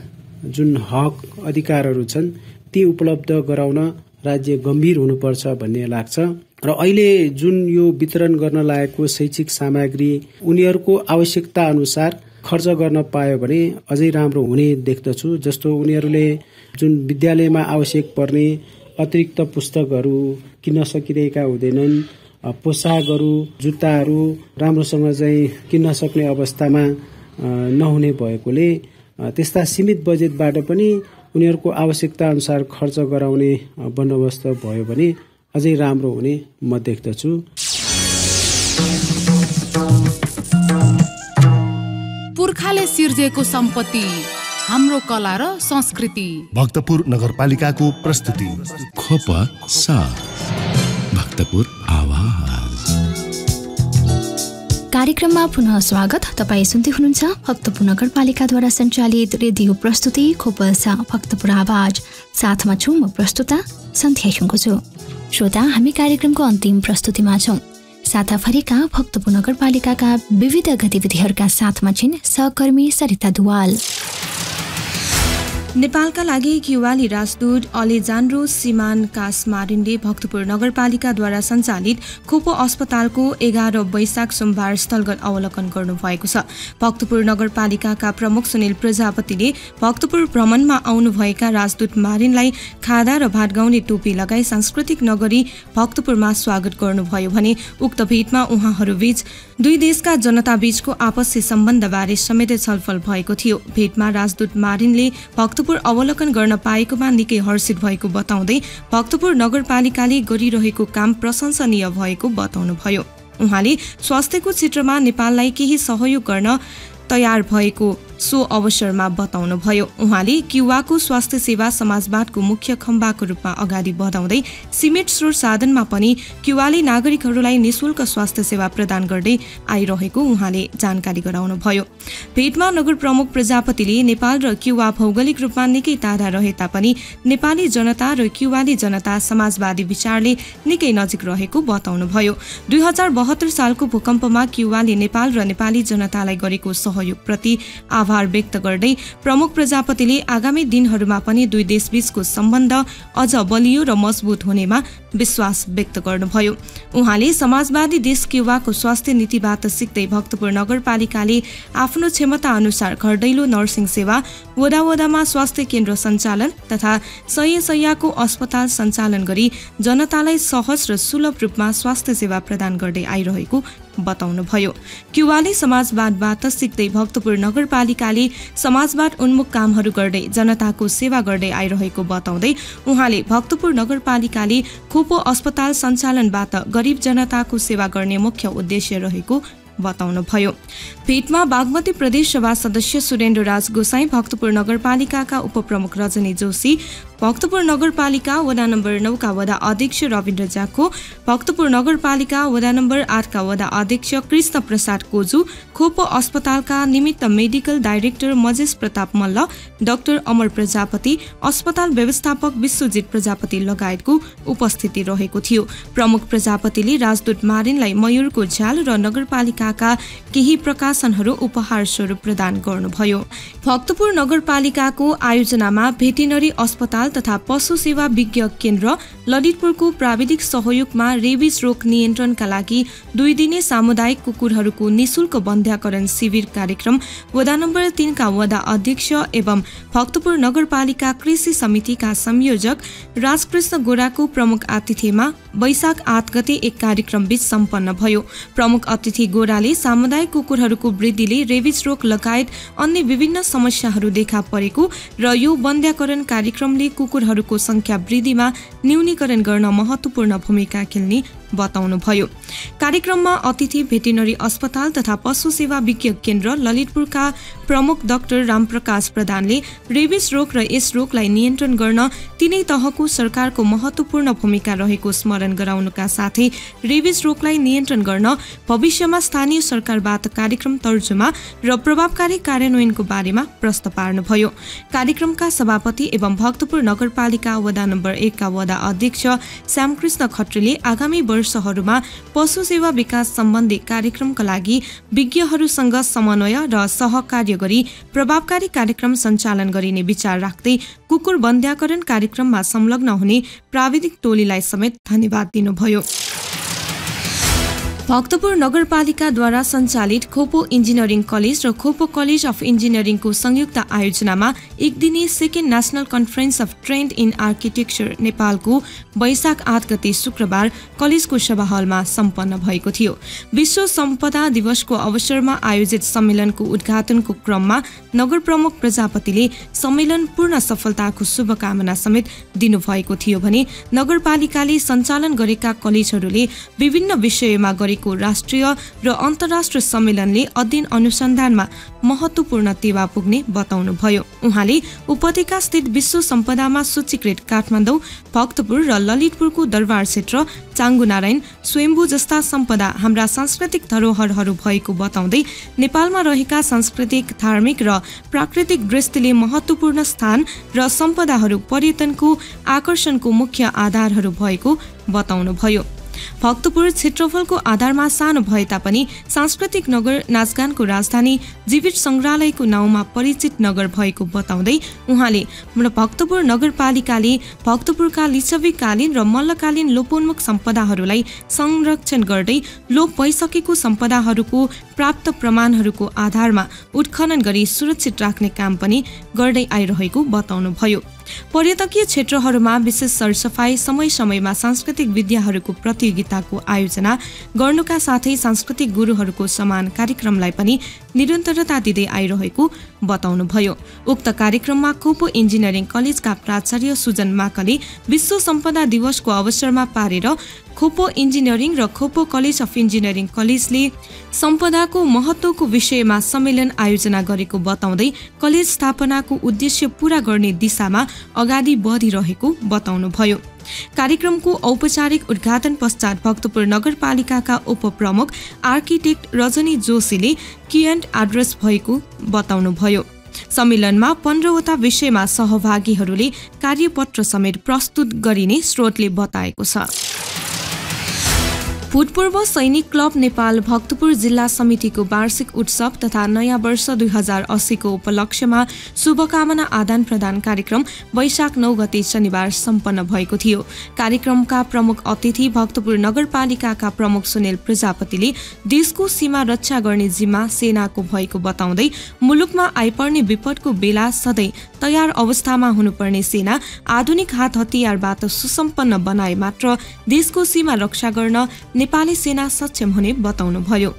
जुन हक अधिकारहरू छन् ती उपलब्ध गराउन राज्य गम्भीर हुनुपर्छ भन्ने लाग्छ। र अहिले जुन यो वितरण गर्न लागेको शैक्षिक सामग्री उनीहरूको आवश्यकता अनुसार खर्च गर्न पायो भने अझै राम्रो हुने देख्दछु। जस्तो उनीहरूले जुन विद्यालयमा आवश्यक पर्ने अतिरिक्त पुस्तकहरू किन्न सकिरहेका हुँदैनन्, पोसाकहरू, जुत्ताहरू राम्रोसँग चाहिँ किन्न सक्ने अवस्थामा नहुने भएकोले त्यस्ता सीमित बजेटबाट पनि उनीहरूको आवश्यकता अनुसार खर्च गराउने बन्दोबस्त भयो भने अझै राम्रो हुने म देख्दछु। पुर्खाले सिर्जेको सम्पत्ति हाम्रो कला र संस्कृति। भक्तपुर नगरपालिकाको प्रस्तुति खोप साथ भक्तपुर आवाज। कार्यक्रममा पुनः स्वागत। तपाईँ सुन्दै हुनुहुन्छ भक्तपुर नगरपालिकाद्वारा सञ्चालित रेडियो प्रस्तुति खोपल्सा भक्तपुर आवाज। साथमा छु म प्रस्तुता सन्ध्या सुनको छु। श्रोता, हामी कार्यक्रमको अन्तिम प्रस्तुतिमा छौँ। साताफरीका भक्तपुर नगरपालिकाका विविध गतिविधिहरूका साथमा छिन् सहकर्मी सरिता दुवाल। नेपालका लागि क्युवाली राजदूत अलेजान्ड्रो सिमान कासमारिनले भक्तपुर नगरपालिकाद्वारा सञ्चालित खोपो अस्पतालको 11 वैशाख सोमबार स्थलगत अवलोकन गर्नुभएको छ। भक्तपुर नगरपालिकाका प्रमुख सुनिल प्रजापतिले भक्तपुर भ्रमणमा आउनुभएका राजदूत मारिनलाई खादा र भाटगाउने टोपी लगाई सांस्कृतिक नगरी भक्तपुरमा स्वागत गर्नुभयो भने उक्त भेटमा उहाँहरूबीच दुई देशका जनताबीचको आपसी सम्बन्धबारे समेत छलफल भएको थियो। भेटमा राजदूत मारिनले भक्तपुर अवलोकन गर्न पाएकोमा निकै हर्षित भएको बताउँदै भक्तपुर नगरपालिकाले गरिरहेको काम प्रशंसनीय भएको बताउनुभयो। उहाँले स्वास्थ्यको क्षेत्रमा नेपाललाई केही सहयोग गर्न तयार भएको सो अवसरमा बताउनुभयो। उहाँले क्युवाको स्वास्थ्य सेवा समाजवादको मुख्य खम्बाको रूपमा अगाडि बढाउँदै सीमित स्रोत साधनमा पनि क्युवाले नागरिकहरूलाई निशुल्क स्वास्थ्य सेवा प्रदान गर्दै आइरहेको उहाँले जानकारी गराउनुभयो। भेटमा नगर प्रमुख प्रजापतिले नेपाल र क्युवा भौगोलिक रूपमा निकै टाढा रहे तापनि नेपाली जनता र क्युवाली जनता समाजवादी विचारले निकै नजिक रहेको बताउनुभयो। 2072 सालको भूकम्पमा क्युवाले नेपाल र नेपाली जनतालाई गरेको सहयोगप्रति आभार व्यक्त गर्दै प्रमुख प्रजापतिले आगामी दिनहरूमा पनि दुई देशबीचको सम्बन्ध अझ बलियो र मजबुत हुनेमा विश्वास व्यक्त गर्नुभयो। उहाँले समाजवादी देश क्युवाको स्वास्थ्य नीतिबाट सिक्दै भक्तपुर नगरपालिकाले आफ्नो क्षमता अनुसार घरदैलो नर्सिङ सेवा, वडा वडामा स्वास्थ्य केन्द्र सञ्चालन तथा शय्याको अस्पताल सञ्चालन गरी जनतालाई सहज र सुलभ रूपमा स्वास्थ्य सेवा प्रदान गर्दै आइरहेको बताउनुभयो। क्युवाले समाजवादबाट सिक्दै भक्तपुर नगरपालिकाले समाजवाद उन्मुख कामहरू गर्दै जनताको सेवा गर्दै आइरहेको बताउँदै उहाँले भक्तपुर नगरपालिकाले खोपो अस्पताल सञ्चालनबाट गरिब जनताको सेवा गर्ने मुख्य उद्देश्य रहेको बताउनुभयो। भेटमा बागमती प्रदेश सभा सदस्य सुरेन्द्र राज गोसाई, भक्तपुर नगरपालिकाका उपप्रमुख रजनी जोशी, भक्तपुर नगरपालिका वडा नम्बर 9 का वडा अध्यक्ष रविन्द्र जाखो, भक्तपुर नगरपालिका वडा नम्बर 8 का वडा अध्यक्ष कृष्ण प्रसाद कोजु, खोपो अस्पतालका निमित्त medical director Majesh Pratap Malla, doctor Amar Prajapati, अस्पताल व्यवस्थापक विश्वजित प्रजापति लगायतको उपस्थिति रहेको थियो। प्रमुख प्रजापतिले राजदूत मारिनलाई मयूरको झ्याल र नगरपालिकाका केही प्रकाशनहरू उपहार स्वरूप प्रदान गर्नुभयो। भक्तपुर नगरपालिकाको आयोजनामा भेटेनरी अस्पताल तथा पशु सेवा विज्ञ केन्द्र ललितपुरको प्राविधिक सहयोगमा रेबिज रोग नियन्त्रणका लागि 2 दिने सामुदायिक कुकुरहरूको निशुल्क बन्ध्याकरण शिविर कार्यक्रम वडा नम्बर 3 का वडा अध्यक्ष एवं भक्तपुर नगरपालिका कृषि समितिका संयोजक राजकृष्ण गोराको प्रमुख आतिथ्यमा वैशाख 8 गते एक कार्यक्रम बीच सम्पन्न भयो। प्रमुख अतिथि गोराले सामुदायिक कुकुरहरूको वृद्धिले रेबिज रोग लगायत अन्य विभिन्न समस्याहरू देखा परेको र यो बन्ध्याकरण कार्यक्रमले कुकुरहरूको संख्या वृद्धिमा न्यूनीकरण गर्न महत्वपूर्ण भूमिका खेल्ने बताउनुभयो। कार्यक्रममा अतिथि भेटेनरी अस्पताल तथा पशु सेवा विज्ञ केन्द्र ललितपुरका प्रमुख डाक्टर रामप्रकाश प्रधानले रेबिज रोग र यस रोगलाई नियन्त्रण गर्न तीनै तहको सरकारको महत्वपूर्ण भूमिका रहेको स्मरण गराउनुका साथै रेबिज रोगलाई नियन्त्रण गर्न भविष्यमा स्थानीय सरकारबाट कार्यक्रम तर्जुमा र प्रभावकारी कार्यान्वयनको बारेमा प्रश्न पार्नुभयो। कार्यक्रमका सभापति एवं भक्तपुर नगरपालिका वडा नम्बर 1 का वडा अध्यक्ष श्यामकृष्ण खत्रीले आगामी वर्षहरूमा पशु सेवा विकास सम्बन्धी कार्यक्रमका लागि विज्ञहरूसँग समन्वय र सहकार्य गरी प्रभावकारी कार्यक्रम सञ्चालन गरिने विचार राख्दै कुकुर बन्ध्याकरण कार्यक्रममा संलग्न हुने प्राविधिक टोलीलाई समेत धन्यवाद दिनुभयो। भक्तपुर नगरपालिकाद्वारा सञ्चालित खोपो इन्जिनियरिङ कलेज र खोपो कलेज अफ इन्जिनियरिङको संयुक्त आयोजनामा एक दिने second national conference of trained in architecture नेपालको वैशाख 8 गते शुक्रबार कलेजको सभा हलमा सम्पन्न भएको थियो। विश्व सम्पदा दिवसको अवसरमा आयोजित सम्मेलनको उद्घाटनको क्रममा नगर प्रमुख प्रजापतिले सम्मेलन पूर्ण सफलताको शुभकामना समेत दिनुभएको थियो भने नगरपालिकाले सञ्चालन गरेका कलेजहरूले विभिन्न विषयमा भएको राष्ट्रिय र अन्तर्राष्ट्रिय सम्मेलनले अध्ययन अनुसन्धानमा महत्त्वपूर्ण टेवा पुग्ने बताउनुभयो। उहाँले उपत्यका स्थित विश्व सम्पदामा सूचीकृत काठमाडौँ, भक्तपुर र ललितपुरको दरबार क्षेत्र, चाङ्गुनारायण, स्वयम्भू जस्ता सम्पदा हाम्रा सांस्कृतिक धरोहरहरू भएको बताउँदै नेपालमा रहेका सांस्कृतिक, धार्मिक र प्राकृतिक दृष्टिले महत्त्वपूर्ण स्थान र सम्पदाहरू पर्यटनको आकर्षणको मुख्य आधारहरू भएको बताउनुभयो। भक्तपुर क्षेत्रफलको आधारमा सानो भए तापनि सांस्कृतिक नगर, नाचगानको राजधानी, जीवित संग्रहालयको नाउँमा परिचित नगर भएको बताउँदै उहाँले भक्तपुर नगरपालिकाले भक्तपुरका लिच्छवीकालीन र मल्लकालीन लोपोन्मुख सम्पदाहरूलाई संरक्षण गर्दै लोप भइसकेको सम्पदाहरूको प्राप्त प्रमाणहरूको आधारमा उत्खनन गरी सुरक्षित राख्ने काम पनि गर्दै आइरहेको बताउनुभयो। पर्यटकीय क्षेत्रहरूमा विशेष सरसफाई, समय समयमा सांस्कृतिक विद्याहरूको प्रतियोगिताको आयोजना गर्नुका साथै सांस्कृतिक गुरुहरूको समान कार्यक्रमलाई पनि निरन्तरता दिँदै आइरहेको बताउनुभयो। उक्त कार्यक्रममा खोपो इन्जिनियरिङ कलेजका प्राचार्य सुजन माकले विश्व सम्पदा दिवसको अवसरमा पारेर खोपो इन्जिनियरिङ र खोपो कलेज अफ इन्जिनियरिङ कलेजले सम्पदाको महत्त्वको विषयमा सम्मेलन आयोजना गरेको बताउँदै कलेज स्थापनाको उद्देश्य पूरा गर्ने दिशामा अगाडि बढिरहेको बताउनुभयो। कार्यक्रमको औपचारिक उद्घाटन पश्चात भक्तपुर नगरपालिकाका उपप्रमुख आर्किटेक्ट रजनी जोशीले की-एन्ड एड्रेस भएको बताउनुभयो। सम्मेलनमा 15वटा विषयमा सहभागीहरूले कार्यपत्र समेत प्रस्तुत गरिने स्रोतले बताएको छ। भूतपूर्व सैनिक क्लब नेपाल भक्तपुर जिल्ला समितिको वार्षिक उत्सव तथा नयाँ वर्ष 2080 को उपलक्ष्यमा शुभकामना आदान प्रदान कार्यक्रम वैशाख 9 गते शनिबार सम्पन्न भएको थियो। कार्यक्रमका प्रमुख अतिथि भक्तपुर नगरपालिकाका प्रमुख सुनिल प्रजापतिले देशको सीमा रक्षा गर्ने जिम्मा सेनाको भएको बताउँदै मुलुकमा आइपर्ने विपदको बेला सधैँ तयार अवस्थामा हुनुपर्ने सेना आधुनिक हात हतियारबाट सुसम्पन्न बनाए मात्र देशको सीमा रक्षा गर्न नेपाली सेना सक्षम हुने बताउनुभयो।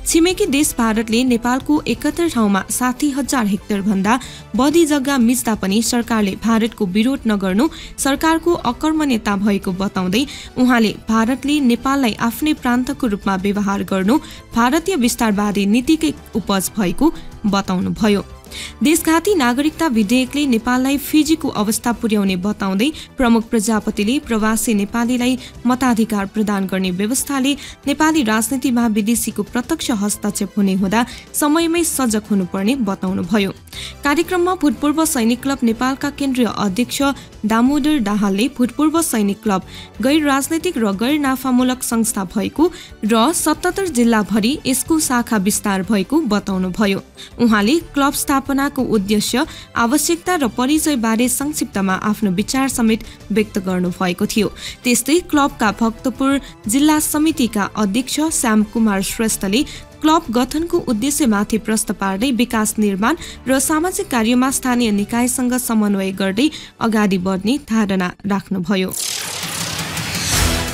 छिमेकी देश भारतले नेपालको 71 ठाउँमा 60,000 हेक्टर भन्दा बढी जग्गा मिच्दा पनि सरकारले भारतको विरोध नगर्नु सरकारको अकर्मण्यता भएको बताउँदै उहाँले भारतले नेपाललाई आफ्नै प्रान्तको रूपमा व्यवहार गर्नु भारतीय विस्तारवादी नीतिकै उपज भएको बताउनुभयो। देशघाती नागरिकता विधेयकले नेपाललाई फिजीको अवस्था पुर्याउने बताउँदै प्रमुख प्रजापतिले प्रवासी नेपालीलाई मताधिकार प्रदान गर्ने व्यवस्थाले नेपाली राजनीतिमा विदेशीको प्रत्यक्ष हस्तक्षेप हुने हुँदा समयमै सजग हुनुपर्ने बताउनुभयो। कार्यक्रममा भूतपूर्व सैनिक क्लब नेपालका केन्द्रीय अध्यक्ष दामोदर दाहालले भूतपूर्व सैनिक क्लब गैर राजनैतिक र गैर नाफामूलक संस्था भएको र 77 जिल्लाभरि यसको शाखा विस्तार भएको बताउनुभयो। उहाँले क्लब स्थापनाको उद्देश्य, आवश्यकता र परिचय बारे संक्षिप्तमा आफ्नो विचार समेत व्यक्त गर्नु भएको थियो। त्यस्तै क्लबका भक्तपुर जिल्ला समितिका अध्यक्ष श्याम कुमार श्रेष्ठले क्लब गठनको उद्देश्यमाथि प्रश्न पार्दै विकास निर्माण र सामाजिक कार्यमा स्थानीय निकायसँग समन्वय गर्दै अगाडि बढ्ने धारणा राख्नुभयो।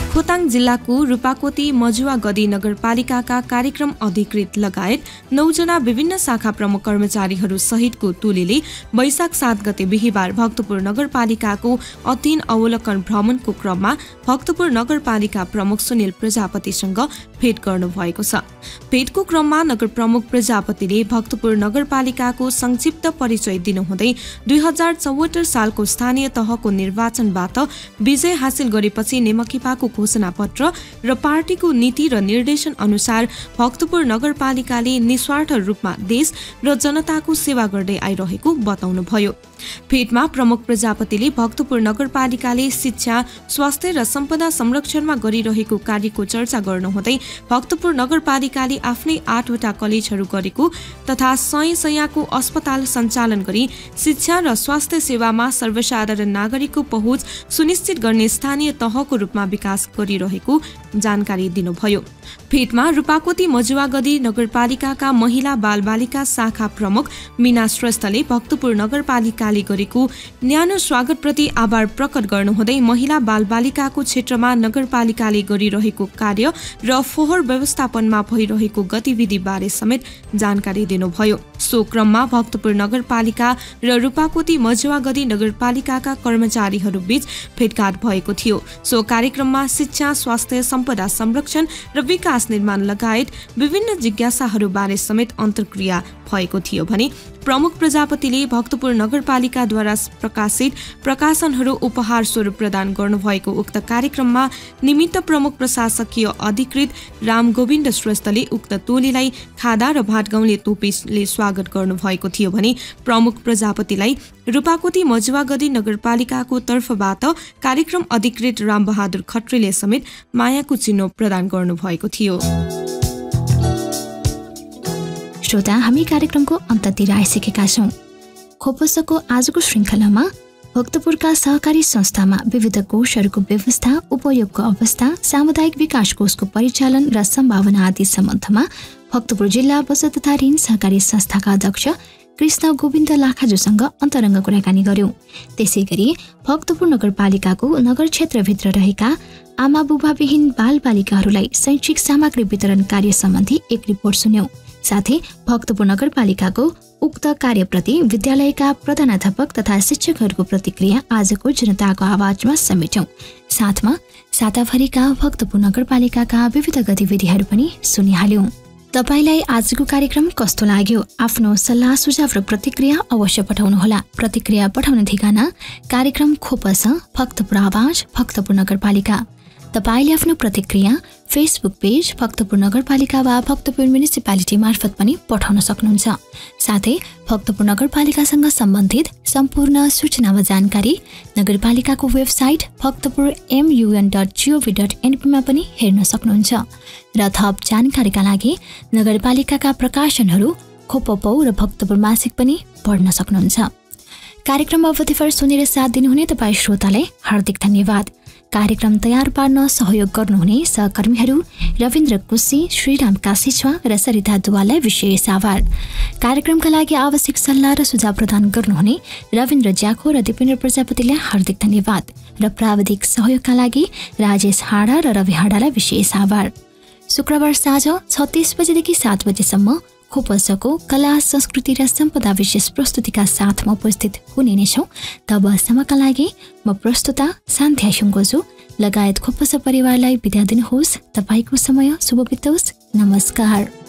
खोटाङ जिल्लाको रूपाकोटी मजुवा गदी नगरपालिकाका कार्यक्रम अधिकृत लगायत 9 जना विभिन्न शाखा प्रमुख कर्मचारीहरू सहितको टोलीले वैशाख 7 गते बिहीबार भक्तपुर नगरपालिकाको अध्ययन अवलोकन भ्रमणको क्रममा भक्तपुर नगरपालिका प्रमुख सुनिल प्रजापतिसँग भेट गर्नुभएको छ। भेटको क्रममा नगर प्रमुख प्रजापतिले भक्तपुर नगरपालिकाको संक्षिप्त परिचय दिनुहुँदै 2074 सालको स्थानीय तहको निर्वाचनबाट विजय हासिल गरेपछि नेमकिपाको घोषणा पत्र र पार्टीको नीति र निर्देशन अनुसार भक्तपुर नगरपालिकाले निस्वार्थ रूपमा देश र जनताको सेवा गर्दै आइरहेको बताउनुभयो। भेटमा प्रमुख प्रजापतिले भक्तपुर नगरपालिकाले शिक्षा, स्वास्थ्य र सम्पदा संरक्षणमा गरिरहेको कार्यको चर्चा गर्नुहुँदै भक्तपुर नगरपालिकाले आफ्नै 8 वटा कलेजहरू गरेको तथा 100 शय्याको अस्पताल सञ्चालन गरी शिक्षा र स्वास्थ्य सेवामा सर्वसाधारण नागरिकको पहुँच सुनिश्चित गर्ने स्थानीय तहको रूपमा विकास गरिरहेको जानकारी दिनुभयो। भेटमा रूपाकोटी मजुवागदी नगरपालिकाका महिला बालबालिका शाखा प्रमुख मीना श्रेष्ठले भक्तपुर नगरपालिकाले गरेको न्यानो स्वागतप्रति आभार प्रकट गर्नुहुँदै महिला बालबालिकाको क्षेत्रमा नगरपालिकाले गरिरहेको कार्य र फोहोर व्यवस्थापनमा भइरहेको गतिविधि बारे समेत जानकारी दिनुभयो। सो क्रममा भक्तपुर नगरपालिका र रूपाकोटी मजुवागढी नगरपालिकाका कर्मचारीहरू बीच भेटघाट भएको थियो। सो कार्यक्रममा शिक्षा, स्वास्थ्य, सम्पदा संरक्षण र विकास निर्माण लगायत विभिन्न जिज्ञासाहरूबारे समेत अन्तर्क्रिया भएको थियो भने प्रमुख प्रजापतिले भक्तपुर नगरपालिकाद्वारा प्रकाशित प्रकाशनहरू उपहार स्वरूप प्रदान गर्नुभएको उक्त कार्यक्रममा निमित्त प्रमुख प्रशासकीय अधिकृत रामगोविन्द श्रेष्ठले उक्त टोलीलाई खादा र भाटगाउँले तोपेले स्वागत गर्नुभएको थियो भने प्रमुख प्रजापतिलाई रूपाकोटी मजुवागढी नगरपालिकाको तर्फबाट कार्यक्रम अधिकृत रामबहादुर खत्रीले समेत मायाको चिन्ह प्रदान गर्नुभएको थियो। श्रोता, हामी कार्यक्रमको अन्ततिर आइसकेका छौं। खोपसको आजको श्रृङ्खलामा भक्तपुरका सहकारी संस्थामा विविध कोषहरूको व्यवस्था, उपयोगको अवस्था, सामुदायिक विकास कोषको परिचालन र सम्भावना आदि सम्बन्धमा भक्तपुर जिल्ला बचत तथा ऋण सहकारी संस्थाका अध्यक्ष कृष्ण गोविन्द लाखाजुसँग अन्तरङ्ग कुराकानी गर्यौं। त्यसैगरी भक्तपुर नगरपालिकाको नगर क्षेत्रभित्र रहेका आमा बुबाविहीन बालबालिकाहरूलाई शैक्षिक सामग्री वितरण कार्य सम्बन्धी एक रिपोर्ट सुन्यौं। साथै भक्तपुर नगरपालिकाको उक्त कार्यप्रति विद्यालयका प्रधानाध्यापक तथा शिक्षकहरूको प्रतिक्रिया आजको जनताको आवाजमा समेट्यौं। साथमा साताभरिका भक्तपुर नगरपालिकाका विविध गतिविधिहरू पनि सुनिहाल्यौं। तपाईलाई आजको कार्यक्रम कस्तो लाग्यो? आफ्नो सल्लाह सुझाव र प्रतिक्रिया अवश्य पठाउनुहोला। प्रतिक्रिया पठाउने ठेगाना कार्यक्रम खोपस भक्तपुर आवाज भक्तपुर नगरपालिका। तपाईले आफ्नो प्रतिक्रिया फेसबुक पेज भक्तपुर नगरपालिका वा भक्तपुर म्युनिसिपालिटी मार्फत पनि पठाउन सक्नुहुन्छ। साथै भक्तपुर नगरपालिकासँग सम्बन्धित सम्पूर्ण सूचना वा जानकारी नगरपालिकाको वेबसाइट भक्तपुर mun.gov.np मा पनि हेर्न सक्नुहुन्छ। र थप जानकारीका लागि नगरपालिकाका प्रकाशनहरू खोपपौ र भक्तपुर मासिक पनि पढ्न सक्नुहुन्छ। कार्यक्रम अवधिभर सुनेर साथ दिनुहुने तपाईँ श्रोतालाई हार्दिक धन्यवाद। कार्यक्रम तयार पार्न सहयोग गर्नुहुने सहकर्मीहरू रविन्द्र कुसी, श्रीराम कासिछ्वा र सरिता दुवाललाई विशेष आभार। कार्यक्रमका लागि आवश्यक सल्लाह र सुझाव प्रदान गर्नुहुने रविन्द्र ज्याखो र दिपेन्द्र प्रजापतिलाई हार्दिक धन्यवाद र प्राविधिक सहयोगका लागि राजेश हाडा र रवि हाडालाई विशेष आभार। शुक्रबार साँझ 36 बजेदेखि 7 बजेसम्म खोपसको कला, संस्कृति र सम्पदा विशेष प्रस्तुतिका साथमा उपस्थित हुने नै छौं। तबसम्मका लागि म प्रस्तुता सान्ध्या सुङ्गोजु लगायत खोपस परिवारलाई बिदा दिनुहोस्। तपाईको समय शुभ बितोस्। नमस्कार।